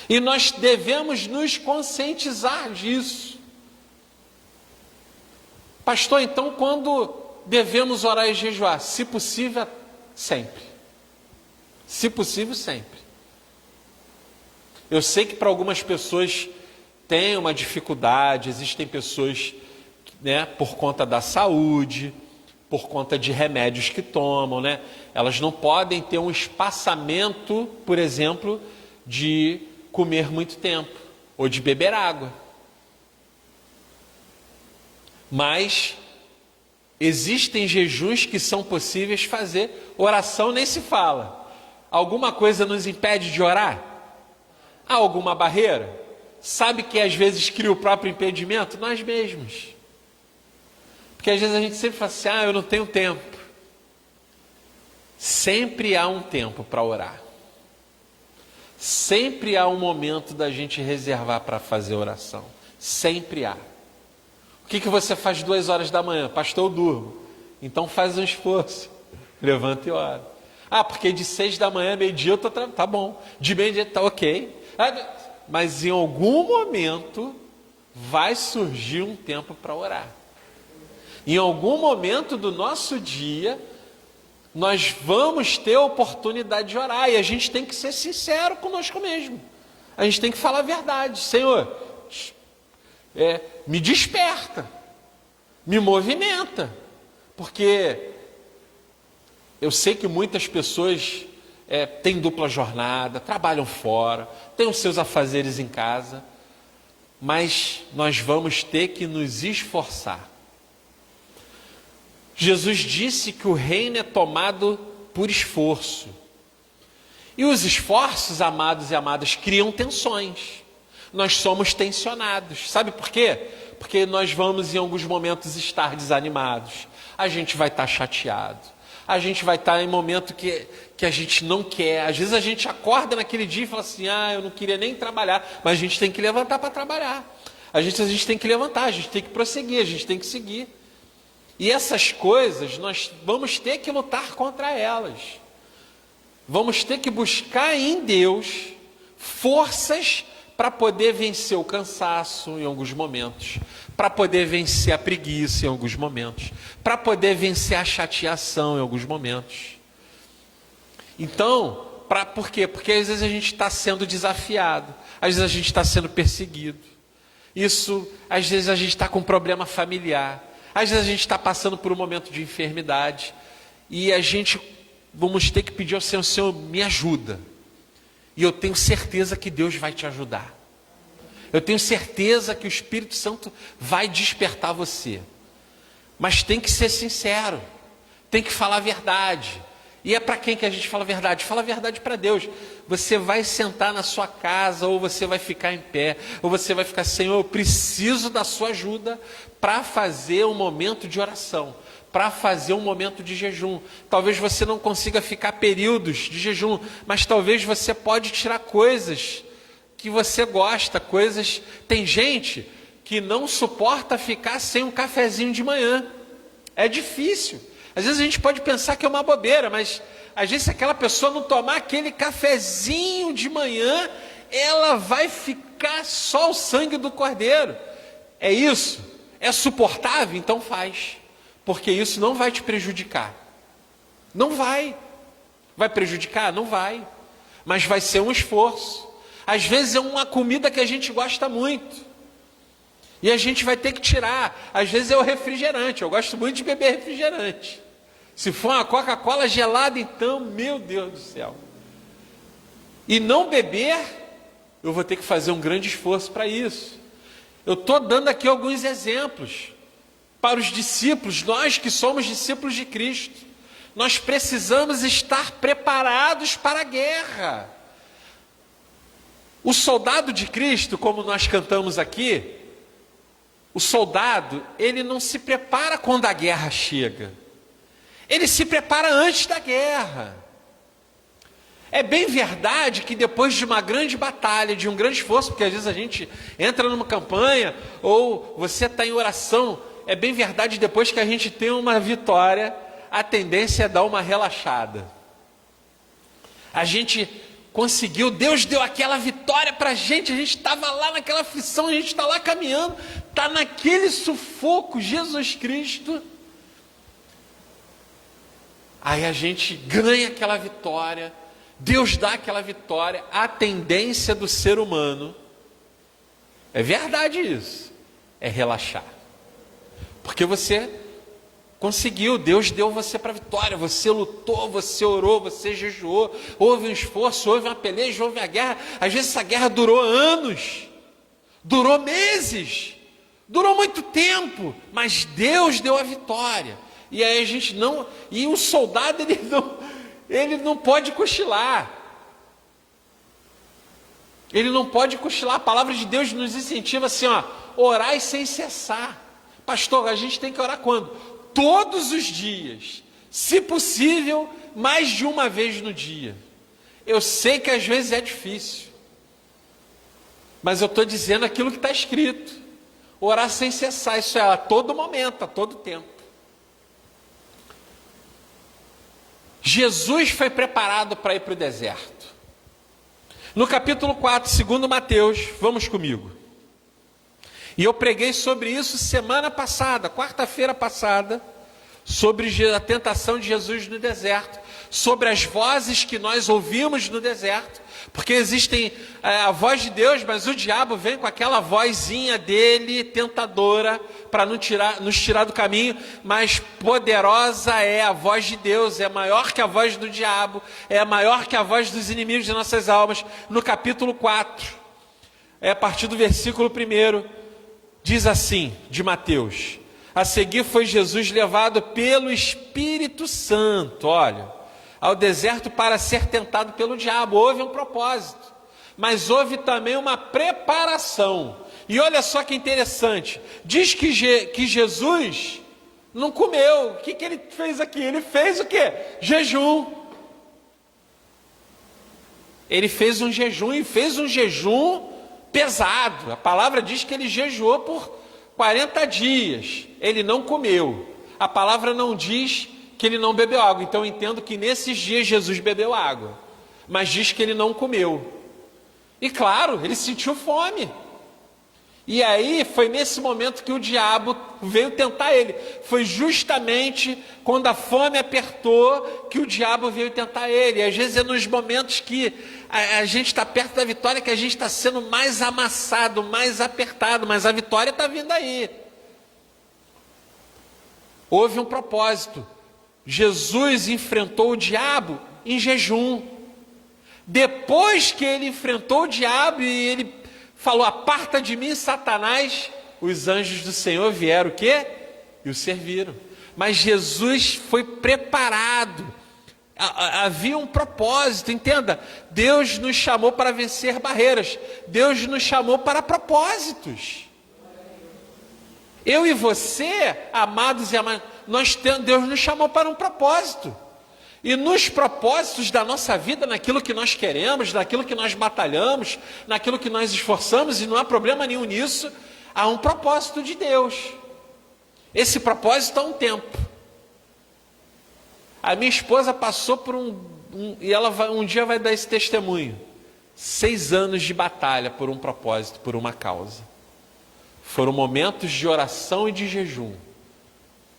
E nós devemos nos conscientizar disso. Pastor, então quando devemos orar e jejuar? Se possível, Sempre. Se possível, sempre. Eu sei que para algumas pessoas tem uma dificuldade, existem pessoas, né, por conta da saúde, por conta de remédios que tomam, né, elas não podem ter um espaçamento, por exemplo, de comer muito tempo, ou de beber água. Mas existem jejuns que são possíveis fazer, oração nem se fala. Alguma coisa nos impede de orar? Há alguma barreira? Sabe que às vezes cria o próprio impedimento? Nós mesmos. Porque às vezes a gente sempre fala assim, eu não tenho tempo. Sempre há um tempo para orar. Sempre há um momento da gente reservar para fazer oração. Sempre há. O que você faz 2 horas da manhã? Pastor, eu durmo. Então faz um esforço. Levanta e ora. Porque de 6 da manhã, meio-dia, eu estou tá bom. De meio-dia, tá ok. Mas em algum momento vai surgir um tempo para orar. Em algum momento do nosso dia, nós vamos ter a oportunidade de orar. E a gente tem que ser sincero conosco mesmo. A gente tem que falar a verdade. Senhor, me desperta, me movimenta. Porque eu sei que muitas pessoas têm dupla jornada, trabalham fora, têm os seus afazeres em casa, mas nós vamos ter que nos esforçar. Jesus disse que o reino é tomado por esforço. E os esforços, amados e amadas, criam tensões. Nós somos tensionados. Sabe por quê? Porque nós vamos em alguns momentos estar desanimados. A gente vai estar chateado. A gente vai estar em momento que a gente não quer. Às vezes a gente acorda naquele dia e fala assim, eu não queria nem trabalhar. Mas a gente tem que levantar para trabalhar. A gente tem que levantar, a gente tem que prosseguir, a gente tem que seguir. E essas coisas, nós vamos ter que lutar contra elas. Vamos ter que buscar em Deus forças para poder vencer o cansaço em alguns momentos, para poder vencer a preguiça em alguns momentos, para poder vencer a chateação em alguns momentos. Então, por quê? Porque às vezes a gente está sendo desafiado, às vezes a gente está sendo perseguido. Isso, às vezes a gente está com um problema familiar, às vezes a gente está passando por um momento de enfermidade e a gente vamos ter que pedir ao Senhor, Senhor, me ajuda. E eu tenho certeza que Deus vai te ajudar. Eu tenho certeza que o Espírito Santo vai despertar você. Mas tem que ser sincero, tem que falar a verdade. E é para quem que a gente fala a verdade? Fala a verdade para Deus. Você vai sentar na sua casa, ou você vai ficar em pé, ou você vai ficar, Senhor, eu preciso da sua ajuda para fazer um momento de oração, para fazer um momento de jejum. Talvez você não consiga ficar períodos de jejum, mas talvez você pode tirar coisas que você gosta, coisas... Tem gente que não suporta ficar sem um cafezinho de manhã. É difícil. Às vezes a gente pode pensar que é uma bobeira, mas às vezes se aquela pessoa não tomar aquele cafezinho de manhã, ela vai ficar só o sangue do cordeiro. É isso? É suportável? Então faz. Porque isso não vai te prejudicar. Não vai. Vai prejudicar? Não vai. Mas vai ser um esforço. Às vezes é uma comida que a gente gosta muito. E a gente vai ter que tirar. Às vezes é o refrigerante. Eu gosto muito de beber refrigerante. Se for uma Coca-Cola gelada, então, meu Deus do céu. E não beber, eu vou ter que fazer um grande esforço para isso. Eu estou dando aqui alguns exemplos para os discípulos, nós que somos discípulos de Cristo. Nós precisamos estar preparados para a guerra. O soldado de Cristo, como nós cantamos aqui, o soldado, ele não se prepara quando a guerra chega. Ele se prepara antes da guerra. É bem verdade que depois de uma grande batalha, de um grande esforço, porque às vezes a gente entra numa campanha, ou você está em oração, é bem verdade, depois que a gente tem uma vitória, a tendência é dar uma relaxada. A gente conseguiu, Deus deu aquela vitória para a gente estava lá naquela aflição, a gente está lá caminhando, está naquele sufoco, Jesus Cristo. Aí a gente ganha aquela vitória, Deus dá aquela vitória. A tendência do ser humano, é verdade isso, é relaxar. Porque você conseguiu, Deus deu você para a vitória, você lutou, você orou, você jejuou, houve um esforço, houve uma peleja, houve uma guerra. Às vezes essa guerra durou anos, durou meses, durou muito tempo, mas Deus deu a vitória. E aí a gente não, e o soldado ele não pode cochilar. Ele não pode cochilar. A palavra de Deus nos incentiva assim, ó, orai sem cessar. Pastor, a gente tem que orar quando? Todos os dias, se possível, mais de uma vez no dia. Eu sei que às vezes é difícil, mas eu estou dizendo aquilo que está escrito. Orar sem cessar, isso é a todo momento, a todo tempo. Jesus foi preparado para ir para o deserto. No capítulo 4, segundo Mateus, vamos comigo. E eu preguei sobre isso semana passada, quarta-feira passada, sobre a tentação de Jesus no deserto, sobre as vozes que nós ouvimos no deserto, porque existem a voz de Deus, mas o diabo vem com aquela vozinha dele, tentadora, para nos tirar do caminho, mas poderosa é a voz de Deus, é maior que a voz do diabo, é maior que a voz dos inimigos de nossas almas. No capítulo 4, a partir do versículo 1, diz assim, de Mateus: a seguir foi Jesus levado pelo Espírito Santo, olha, ao deserto para ser tentado pelo diabo. Houve um propósito, mas houve também uma preparação. E olha só que interessante, diz que Jesus não comeu. O que ele fez aqui? Ele fez o quê? Jejum. Ele fez um jejum, e fez um jejum pesado. A palavra diz que ele jejuou por 40 dias, ele não comeu. A palavra não diz que ele não bebeu água, então eu entendo que nesses dias Jesus bebeu água, mas diz que ele não comeu. E claro, ele sentiu fome. E aí foi nesse momento que o diabo veio tentar ele. Foi justamente quando a fome apertou que o diabo veio tentar ele. E às vezes é nos momentos que a gente está perto da vitória que a gente está sendo mais amassado, mais apertado, mas a vitória está vindo aí. Houve um propósito. Jesus enfrentou o diabo em jejum. Depois que ele enfrentou o diabo e ele falou: aparta de mim, Satanás, os anjos do Senhor vieram o quê? E o serviram. Mas Jesus foi preparado. Havia um propósito, entenda. Deus nos chamou para vencer barreiras. Deus nos chamou para propósitos. Eu e você, amados e amadas, Deus nos chamou para um propósito. E nos propósitos da nossa vida, naquilo que nós queremos, naquilo que nós batalhamos, naquilo que nós esforçamos, e não há problema nenhum nisso, há um propósito de Deus. Esse propósito há um tempo. A minha esposa passou por e ela um dia vai dar esse testemunho. 6 anos de batalha por um propósito, por uma causa. Foram momentos de oração e de jejum.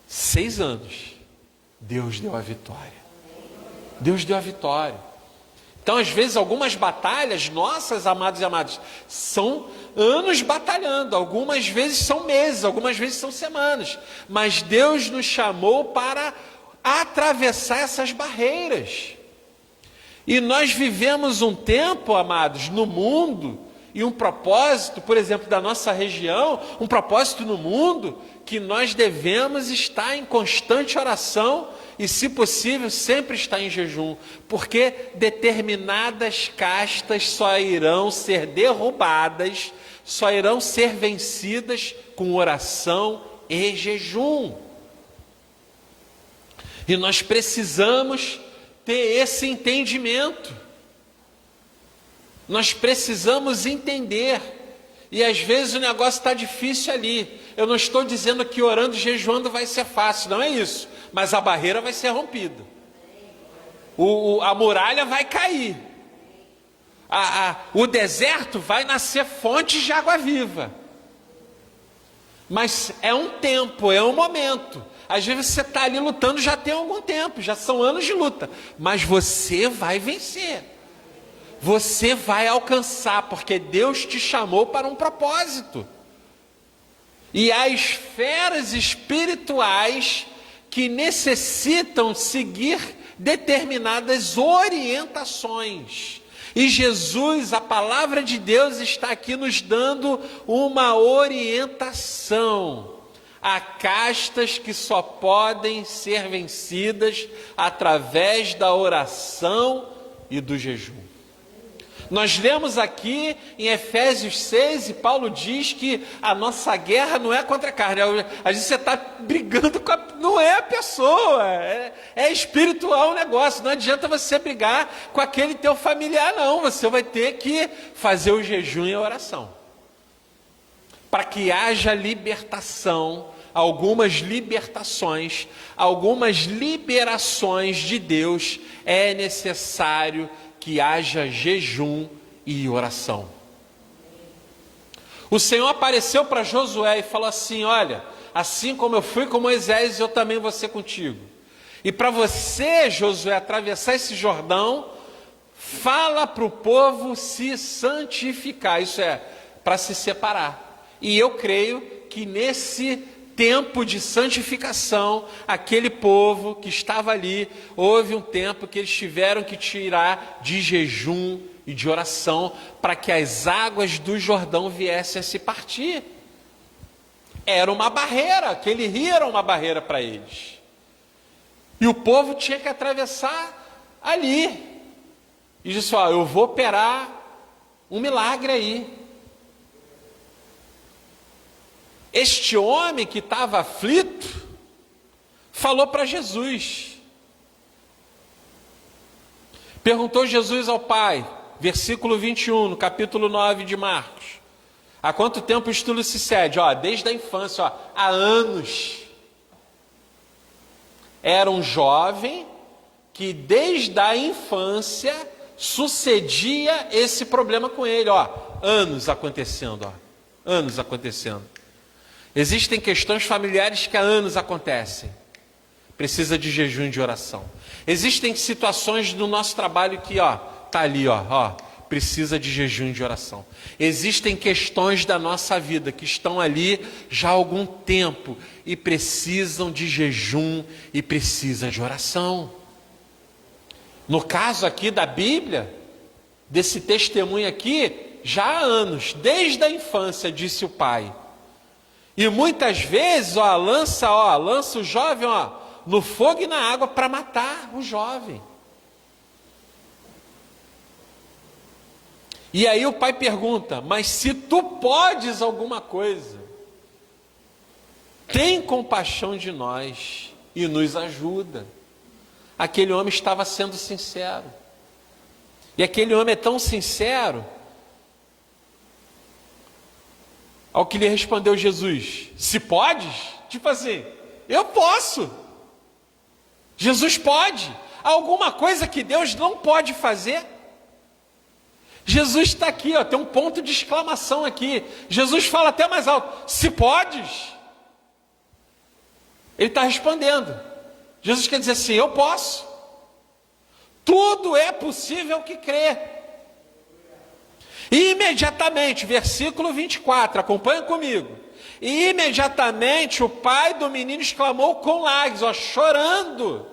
6 anos. Deus deu a vitória. Deus deu a vitória. Então, às vezes, algumas batalhas nossas, amados e amadas, são anos batalhando. Algumas vezes são meses, algumas vezes são semanas. Mas Deus nos chamou para atravessar essas barreiras. E nós vivemos um tempo, amados, no mundo, e um propósito, por exemplo, da nossa região, um propósito no mundo, que nós devemos estar em constante oração e, se possível, sempre estar em jejum, porque determinadas castas só irão ser derrubadas, só irão ser vencidas com oração e jejum. E nós precisamos ter esse entendimento. Nós precisamos entender. E às vezes o negócio está difícil ali. Eu não estou dizendo que orando e jejuando vai ser fácil, não é isso. Mas a barreira vai ser rompida. A muralha vai cair. O deserto vai nascer fontes de água viva. Mas é um tempo, é um momento. Às vezes você está ali lutando já tem algum tempo, já são anos de luta, mas você vai vencer. Você vai alcançar, porque Deus te chamou para um propósito. E há esferas espirituais que necessitam seguir determinadas orientações. E Jesus, a palavra de Deus, está aqui nos dando uma orientação. Há castas que só podem ser vencidas através da oração e do jejum. Nós lemos aqui em Efésios 6, e Paulo diz que a nossa guerra não é contra a carne. Às vezes você está brigando com não é a pessoa, é espiritual o negócio. Não adianta você brigar com aquele teu familiar, não. Você vai ter que fazer o jejum e a oração. Para que haja libertação, algumas libertações, algumas liberações de Deus, é necessário que haja jejum e oração. O Senhor apareceu para Josué e falou assim: olha, assim como eu fui com Moisés, eu também vou ser contigo. E para você, Josué, atravessar esse Jordão, fala para o povo se santificar, isso é, para se separar. E eu creio que nesse tempo de santificação, aquele povo que estava ali, houve um tempo que eles tiveram que tirar de jejum e de oração, para que as águas do Jordão viessem a se partir. Era uma barreira, aquele rio era uma barreira para eles. E o povo tinha que atravessar ali. E disse: ó, eu vou operar um milagre aí. Este homem que estava aflito, falou para Jesus. Perguntou Jesus ao Pai, versículo 21, no capítulo 9 de Marcos: há quanto tempo isto lhe sucede? Desde a infância, há anos. Era um jovem que desde a infância sucedia esse problema com ele, anos acontecendo, anos acontecendo. Existem questões familiares que há anos acontecem. Precisa de jejum e de oração. Existem situações no nosso trabalho que, está ali, precisa de jejum e de oração. Existem questões da nossa vida que estão ali já há algum tempo e precisam de jejum e precisam de oração. No caso aqui da Bíblia, desse testemunho aqui, já há anos, desde a infância, disse o pai. E muitas vezes, lança o jovem, no fogo e na água para matar o jovem. E aí o pai pergunta: mas se tu podes alguma coisa, tem compaixão de nós e nos ajuda. Aquele homem estava sendo sincero. E aquele homem é tão sincero, ao que lhe respondeu Jesus: se podes? Tipo assim, eu posso. Jesus pode. Alguma coisa que Deus não pode fazer? Jesus está aqui, tem um ponto de exclamação aqui. Jesus fala até mais alto: se podes? Ele está respondendo. Jesus quer dizer assim: eu posso. Tudo é possível que crê. E imediatamente, versículo 24, acompanha comigo. E imediatamente o pai do menino exclamou com lágrimas, chorando,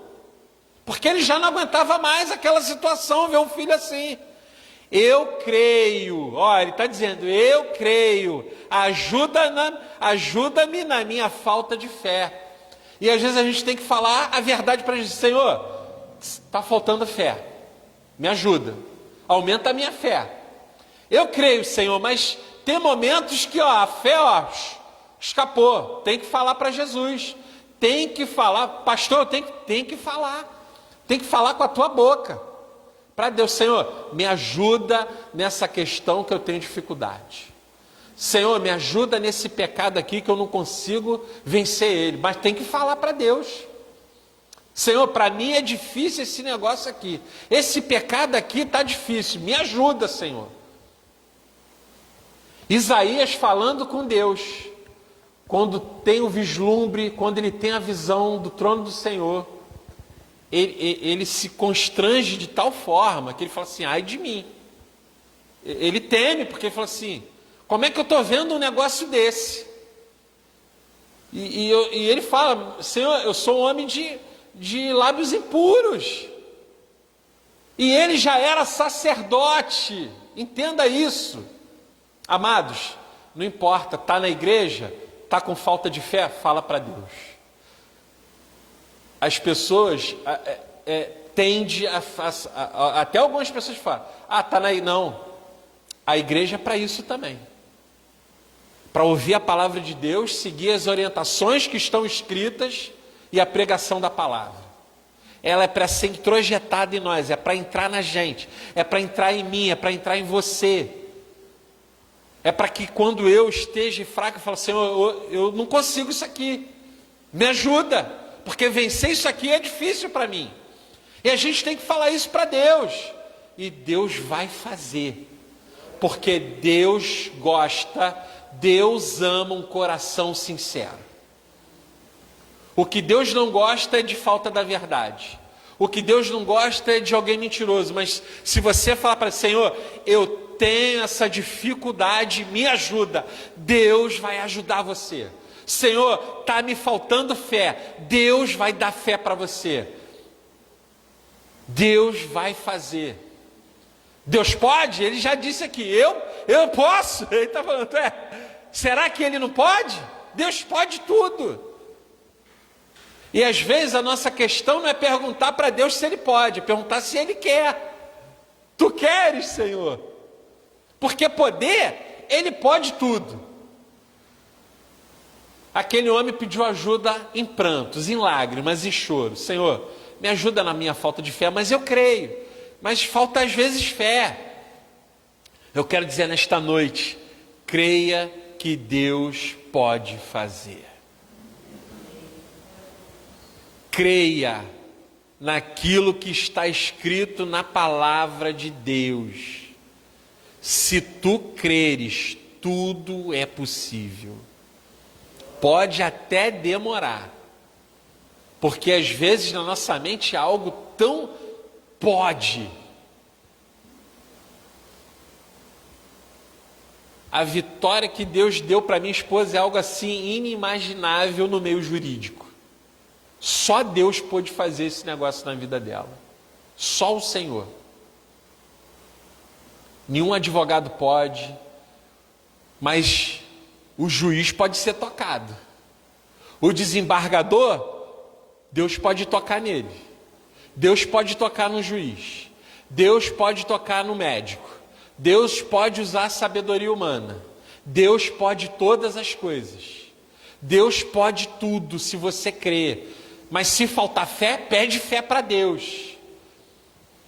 porque ele já não aguentava mais aquela situação, ver um filho assim. Eu creio, ele está dizendo: eu creio, ajuda-me na minha falta de fé. E às vezes a gente tem que falar a verdade para Jesus: Senhor, está faltando fé, me ajuda, aumenta a minha fé. Eu creio, Senhor, mas tem momentos que a fé escapou. Tem que falar para Jesus. Tem que falar, pastor, tem que falar. Tem que falar com a tua boca. Para Deus: Senhor, me ajuda nessa questão que eu tenho dificuldade. Senhor, me ajuda nesse pecado aqui que eu não consigo vencer ele. Mas tem que falar para Deus. Senhor, para mim é difícil esse negócio aqui. Esse pecado aqui está difícil. Me ajuda, Senhor. Isaías falando com Deus. quando tem o vislumbre, quando ele tem a visão do trono do Senhor, ele se constrange de tal forma que ele fala assim, ai de mim. Ele teme, porque ele fala assim, como é que eu estou vendo um negócio desse? E ele fala, Senhor, eu sou um homem de lábios impuros. E ele já era sacerdote, entenda isso. Amados, não importa, está na igreja, está com falta de fé, fala para Deus. As pessoas tendem até algumas pessoas falam, está na não, a igreja é para isso também. Para ouvir a palavra de Deus, seguir as orientações que estão escritas e a pregação da palavra. Ela é para ser introjetada em nós, é para entrar na gente, é para entrar em mim, é para entrar em você. É para que quando eu esteja fraco, eu falo, Senhor, eu não consigo isso aqui, me ajuda, porque vencer isso aqui é difícil para mim. E a gente tem que falar isso para Deus, e Deus vai fazer, porque Deus gosta, Deus ama um coração sincero. O que Deus não gosta é de falta da verdade. O que Deus não gosta é de alguém mentiroso. Mas se você falar para o Senhor, eu tenho essa dificuldade, me ajuda, Deus vai ajudar você. Senhor, está me faltando fé, Deus vai dar fé para você. Deus vai fazer. Deus pode? Ele já disse aqui, eu posso. Ele está falando, será que ele não pode? Deus pode tudo. E às vezes a nossa questão não é perguntar para Deus se Ele pode, é perguntar se Ele quer. Tu queres, Senhor? Porque poder, Ele pode tudo. Aquele homem pediu ajuda em prantos, em lágrimas, em choro. Senhor, me ajuda na minha falta de fé, mas eu creio. Mas falta às vezes fé. Eu quero dizer nesta noite, creia que Deus pode fazer. Creia naquilo que está escrito na palavra de Deus. Se tu creres, tudo é possível. Pode até demorar, porque às vezes na nossa mente há algo tão pode. A vitória que Deus deu para minha esposa é algo assim inimaginável no meio jurídico. Só Deus pôde fazer esse negócio na vida dela. Só o Senhor. Nenhum advogado pode, mas o juiz pode ser tocado. O desembargador, Deus pode tocar nele. Deus pode tocar no juiz. Deus pode tocar no médico. Deus pode usar a sabedoria humana. Deus pode todas as coisas. Deus pode tudo se você crer. Mas se faltar fé, pede fé para Deus.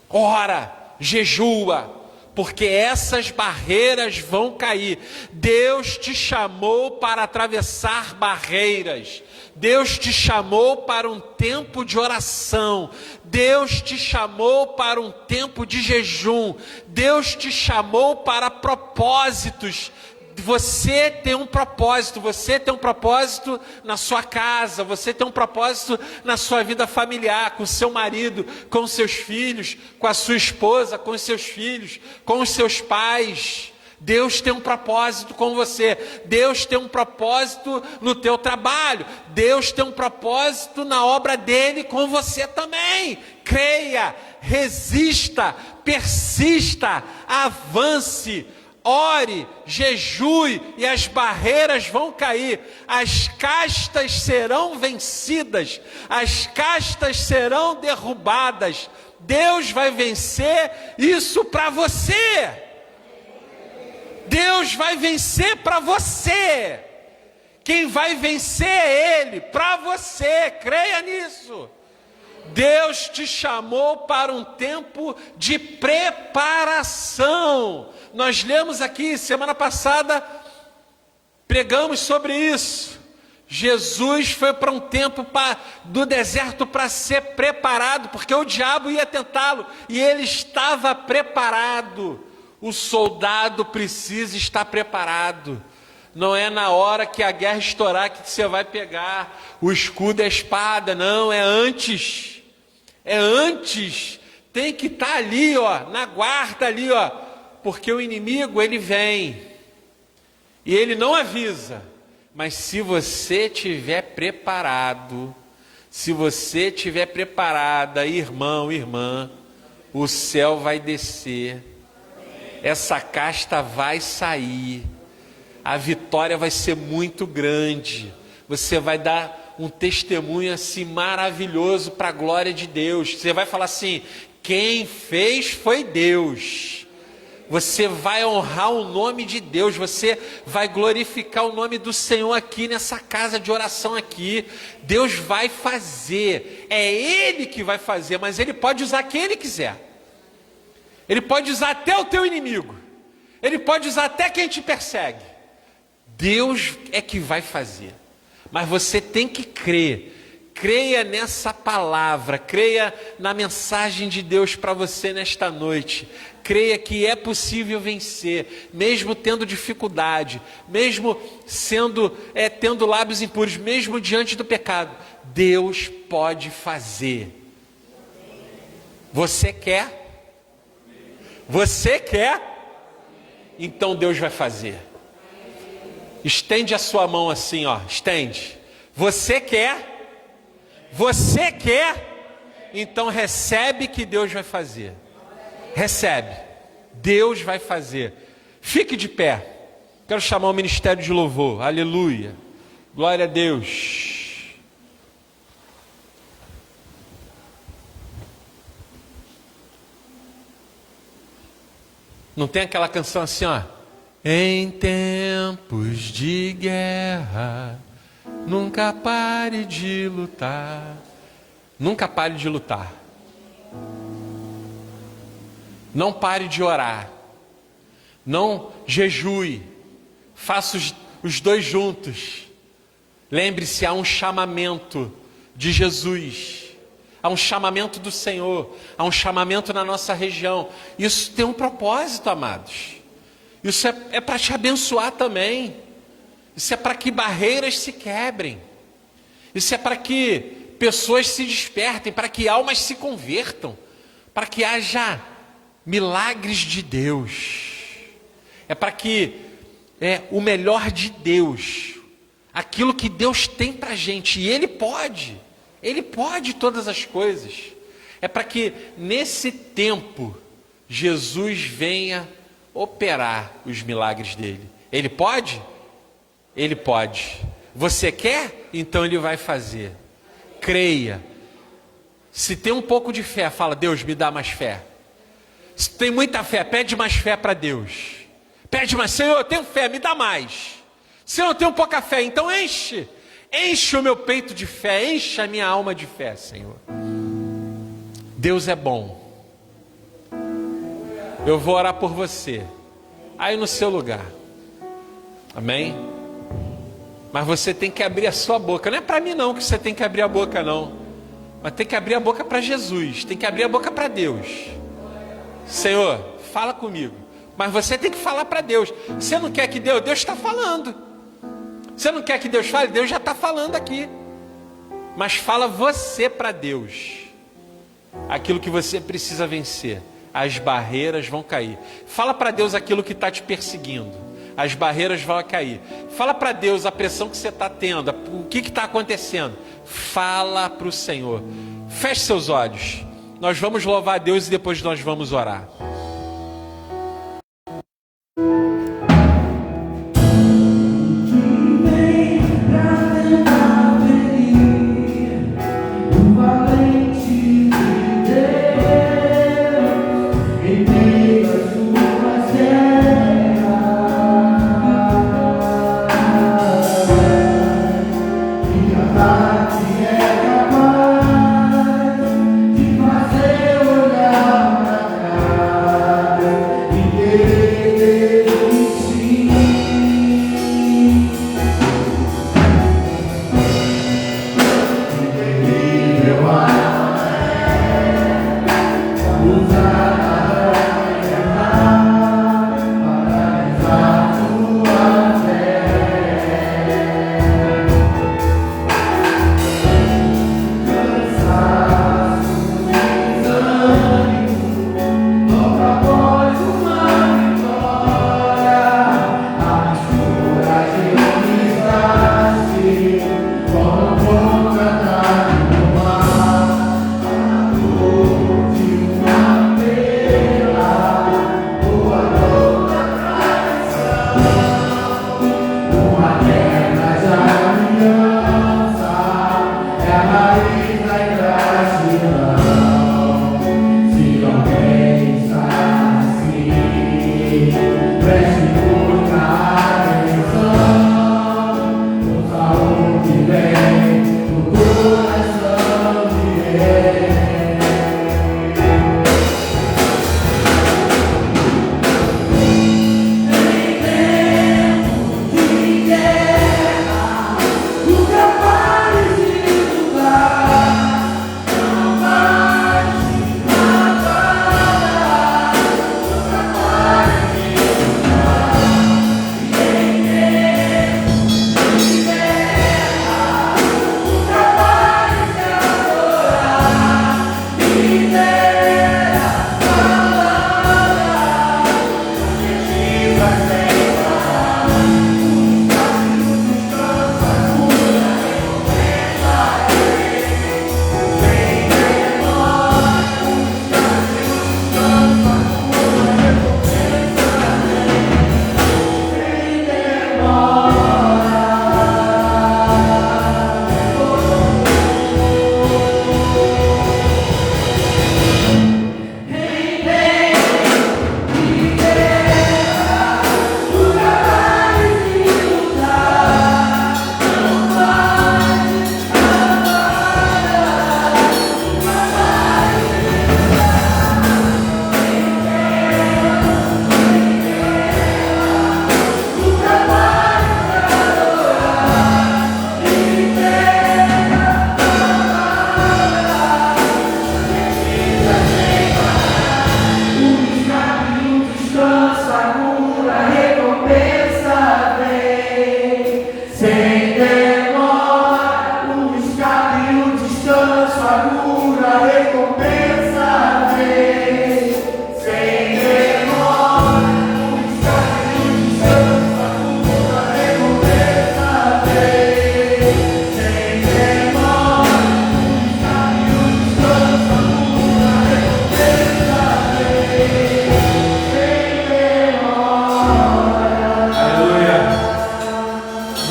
Ora, jejua, porque essas barreiras vão cair. Deus te chamou para atravessar barreiras. Deus te chamou para um tempo de oração. Deus te chamou para um tempo de jejum. Deus te chamou para propósitos. Você tem um propósito na sua casa, você tem um propósito na sua vida familiar, com seu marido, com seus filhos, com a sua esposa, com os seus filhos, com os seus pais. Deus tem um propósito com você, Deus tem um propósito no teu trabalho, Deus tem um propósito na obra dele com você também. Creia, resista, persista, avance. Ore, jejue e as barreiras vão cair, as castas serão vencidas, as castas serão derrubadas. Deus vai vencer isso para você. Deus vai vencer para você. Quem vai vencer é Ele, para você, creia nisso. Deus te chamou para um tempo de preparação. Nós lemos aqui, semana passada, pregamos sobre isso. Jesus foi para um tempo do deserto para ser preparado, porque o diabo ia tentá-lo, e ele estava preparado. O soldado precisa estar preparado. Não é na hora que a guerra estourar que você vai pegar o escudo e a espada, não, é antes. É antes. Tem que estar ali, ó, na guarda ali, ó, porque o inimigo, ele vem e ele não avisa. Mas se você tiver preparado, se você tiver preparada, irmão, irmã, o céu vai descer, essa casta vai sair, a vitória vai ser muito grande, você vai dar um testemunho assim maravilhoso para a glória de Deus. Você vai falar assim: quem fez foi Deus. Você vai honrar o nome de Deus, você vai glorificar o nome do Senhor aqui nessa casa de oração aqui. Deus vai fazer, é Ele que vai fazer, mas Ele pode usar quem Ele quiser. Ele pode usar até o teu inimigo, Ele pode usar até quem te persegue. Deus é que vai fazer, mas você tem que crer. Creia nessa palavra, creia na mensagem de Deus para você nesta noite. Creia que é possível vencer, mesmo tendo dificuldade, mesmo tendo lábios impuros, mesmo diante do pecado. Deus pode fazer. Você quer? Você quer? Então Deus vai fazer. Estende a sua mão assim, ó, estende. Você quer? Você quer? Então recebe que Deus vai fazer. Recebe. Deus vai fazer. Fique de pé. Quero chamar o ministério de louvor. Aleluia. Glória a Deus. Não tem aquela canção assim, ó? Em tempos de guerra, nunca pare de lutar. Nunca pare de lutar. Não pare de orar. Não jejue. Faça os dois juntos. Lembre-se, há um chamamento de Jesus. Há um chamamento do Senhor. Há um chamamento na nossa região. Isso tem um propósito, amados. Isso é para te abençoar também. Isso é para que barreiras se quebrem. Isso é para que pessoas se despertem, para que almas se convertam, para que haja milagres de Deus. É para que o melhor de Deus, aquilo que Deus tem para a gente, e Ele pode todas as coisas. É para que nesse tempo Jesus venha operar os milagres dele. Ele pode? Ele pode. Você quer? Então Ele vai fazer. Creia. Se tem um pouco de fé, fala: Deus, me dá mais fé. Se tem muita fé, pede mais fé para Deus. Pede mais: Senhor, eu tenho fé, me dá mais. Senhor, eu tenho pouca fé, então enche o meu peito de fé, enche a minha alma de fé, Senhor. Deus é bom. Eu vou orar por você, aí no seu lugar. Amém? Mas você tem que abrir a sua boca. Não é para mim não que você tem que abrir a boca não. Mas tem que abrir a boca para Jesus. Tem que abrir a boca para Deus. Senhor, fala comigo. Mas você tem que falar para Deus. Você não quer que Deus está falando. Você não quer que Deus fale? Deus já está falando aqui. Mas fala você para Deus. Aquilo que você precisa vencer. As barreiras vão cair. Fala para Deus aquilo que está te perseguindo. As barreiras vão cair. Fala para Deus a pressão que você está tendo. O que está acontecendo. Fala para o Senhor. Feche seus olhos. Nós vamos louvar a Deus e depois nós vamos orar. Fazer olhar pra cá.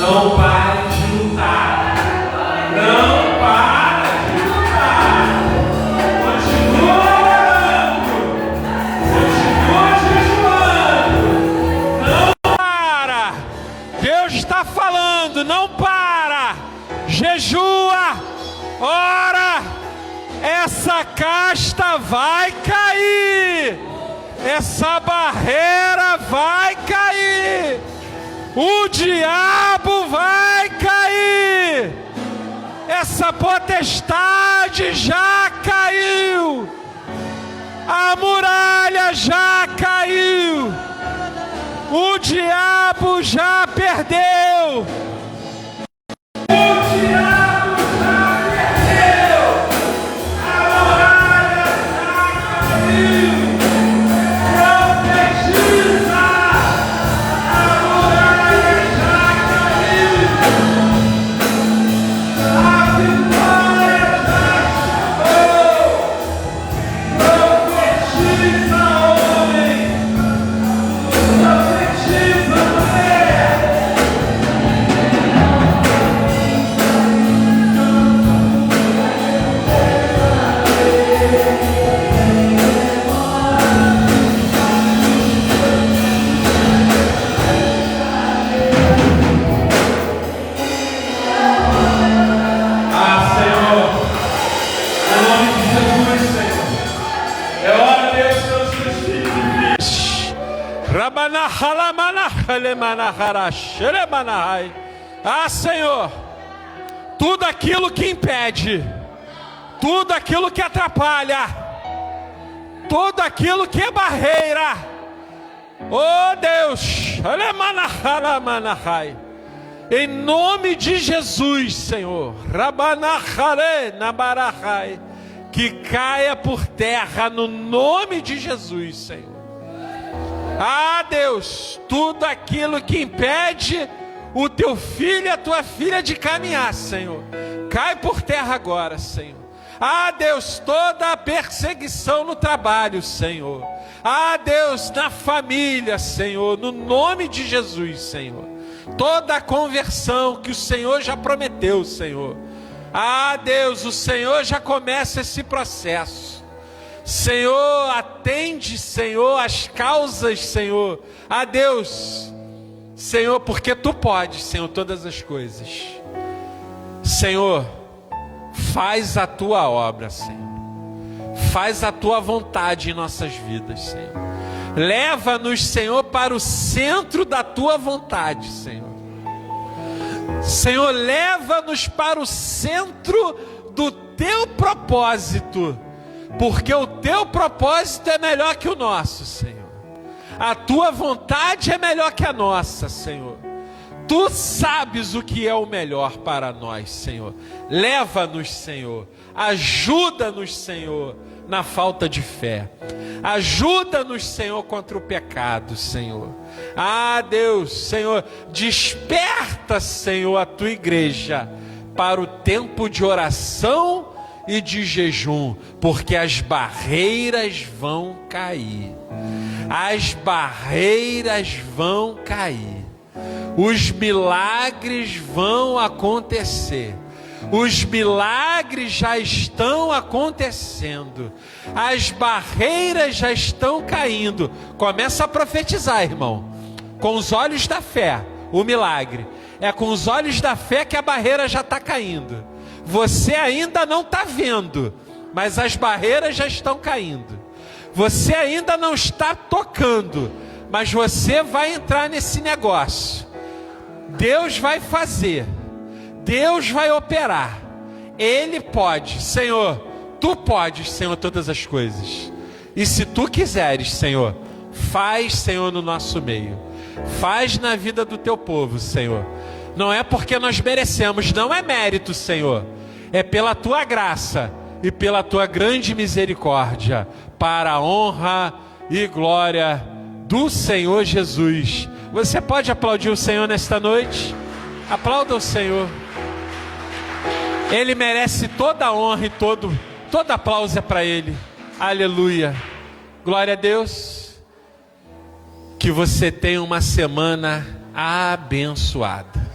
Não pare de lutar. Não para de lutar. Continua orando. Continua jejuando. Não para. Deus está falando, não para. Jejua. Ora. Essa casta vai cair. Essa barreira vai cair. O diabo vai cair. Essa potestade já caiu. A muralha já caiu. O diabo já perdeu. O diabo já perdeu. A muralha já caiu. Profetiza. A muralha já caiu. A vitória já chegou. Profetiza, homem. Profetiza, mulher. Ah, Senhor, em nome de Jesus, Senhor, é hora, Deus, pelos teus filhos. Ah, Senhor, tudo aquilo que impede, tudo aquilo que atrapalha, tudo aquilo que é barreira, oh Deus, em nome de Jesus, Senhor, que caia por terra no nome de Jesus, Senhor. Ah, Deus, tudo aquilo que impede o teu filho e a tua filha de caminhar, Senhor, cai por terra agora, Senhor. Ah, Deus, toda a perseguição no trabalho, Senhor. Ah, Deus, na família, Senhor, no nome de Jesus, Senhor. Toda a conversão que o Senhor já prometeu, Senhor. Ah, Deus, o Senhor já começa esse processo. Senhor, atende, Senhor, as causas, Senhor. Ah, Deus, Senhor, porque Tu podes, Senhor, todas as coisas. Senhor, faz a Tua obra, Senhor. Faz a Tua vontade em nossas vidas, Senhor. Leva-nos, Senhor, para o centro da Tua vontade, Senhor. Senhor, leva-nos para o centro do Teu propósito, porque o Teu propósito é melhor que o nosso, Senhor. A Tua vontade é melhor que a nossa, Senhor. Tu sabes o que é o melhor para nós, Senhor. Leva-nos, Senhor. Ajuda-nos, Senhor, na falta de fé. Ajuda-nos, Senhor, contra o pecado, Senhor. Ah, Deus, Senhor, desperta, Senhor, a Tua igreja para o tempo de oração e de jejum, porque as barreiras vão cair. As barreiras vão cair. Os milagres vão acontecer. Os milagres já estão acontecendo. As barreiras já estão caindo. Começa a profetizar, irmão. Com os olhos da fé, o milagre. É com os olhos da fé que a barreira já está caindo. Você ainda não está vendo, mas as barreiras já estão caindo. Você ainda não está tocando, mas você vai entrar nesse negócio. Deus vai fazer. Deus vai operar. Ele pode. Senhor, Tu podes, Senhor, todas as coisas. E se Tu quiseres, Senhor, faz, Senhor, no nosso meio. Faz na vida do Teu povo, Senhor. Não é porque nós merecemos, não é mérito, Senhor. É pela Tua graça e pela Tua grande misericórdia, para a honra e glória do Senhor Jesus. Você pode aplaudir o Senhor nesta noite? Aplauda o Senhor. Ele merece toda a honra e todo aplauso é para Ele. Aleluia. Glória a Deus. Que você tenha uma semana abençoada.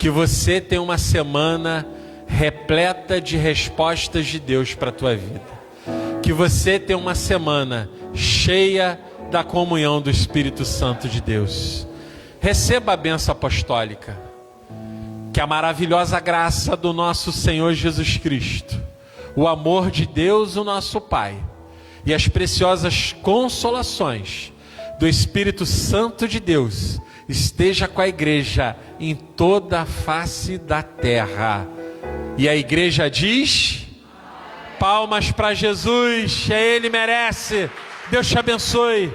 Que você tenha uma semana repleta de respostas de Deus para a tua vida. Que você tenha uma semana cheia da comunhão do Espírito Santo de Deus. Receba a bênção apostólica. Que a maravilhosa graça do nosso Senhor Jesus Cristo, o amor de Deus, o nosso Pai, e as preciosas consolações do Espírito Santo de Deus esteja com a igreja em toda a face da terra. E a igreja diz: palmas para Jesus, Ele merece. Deus te abençoe.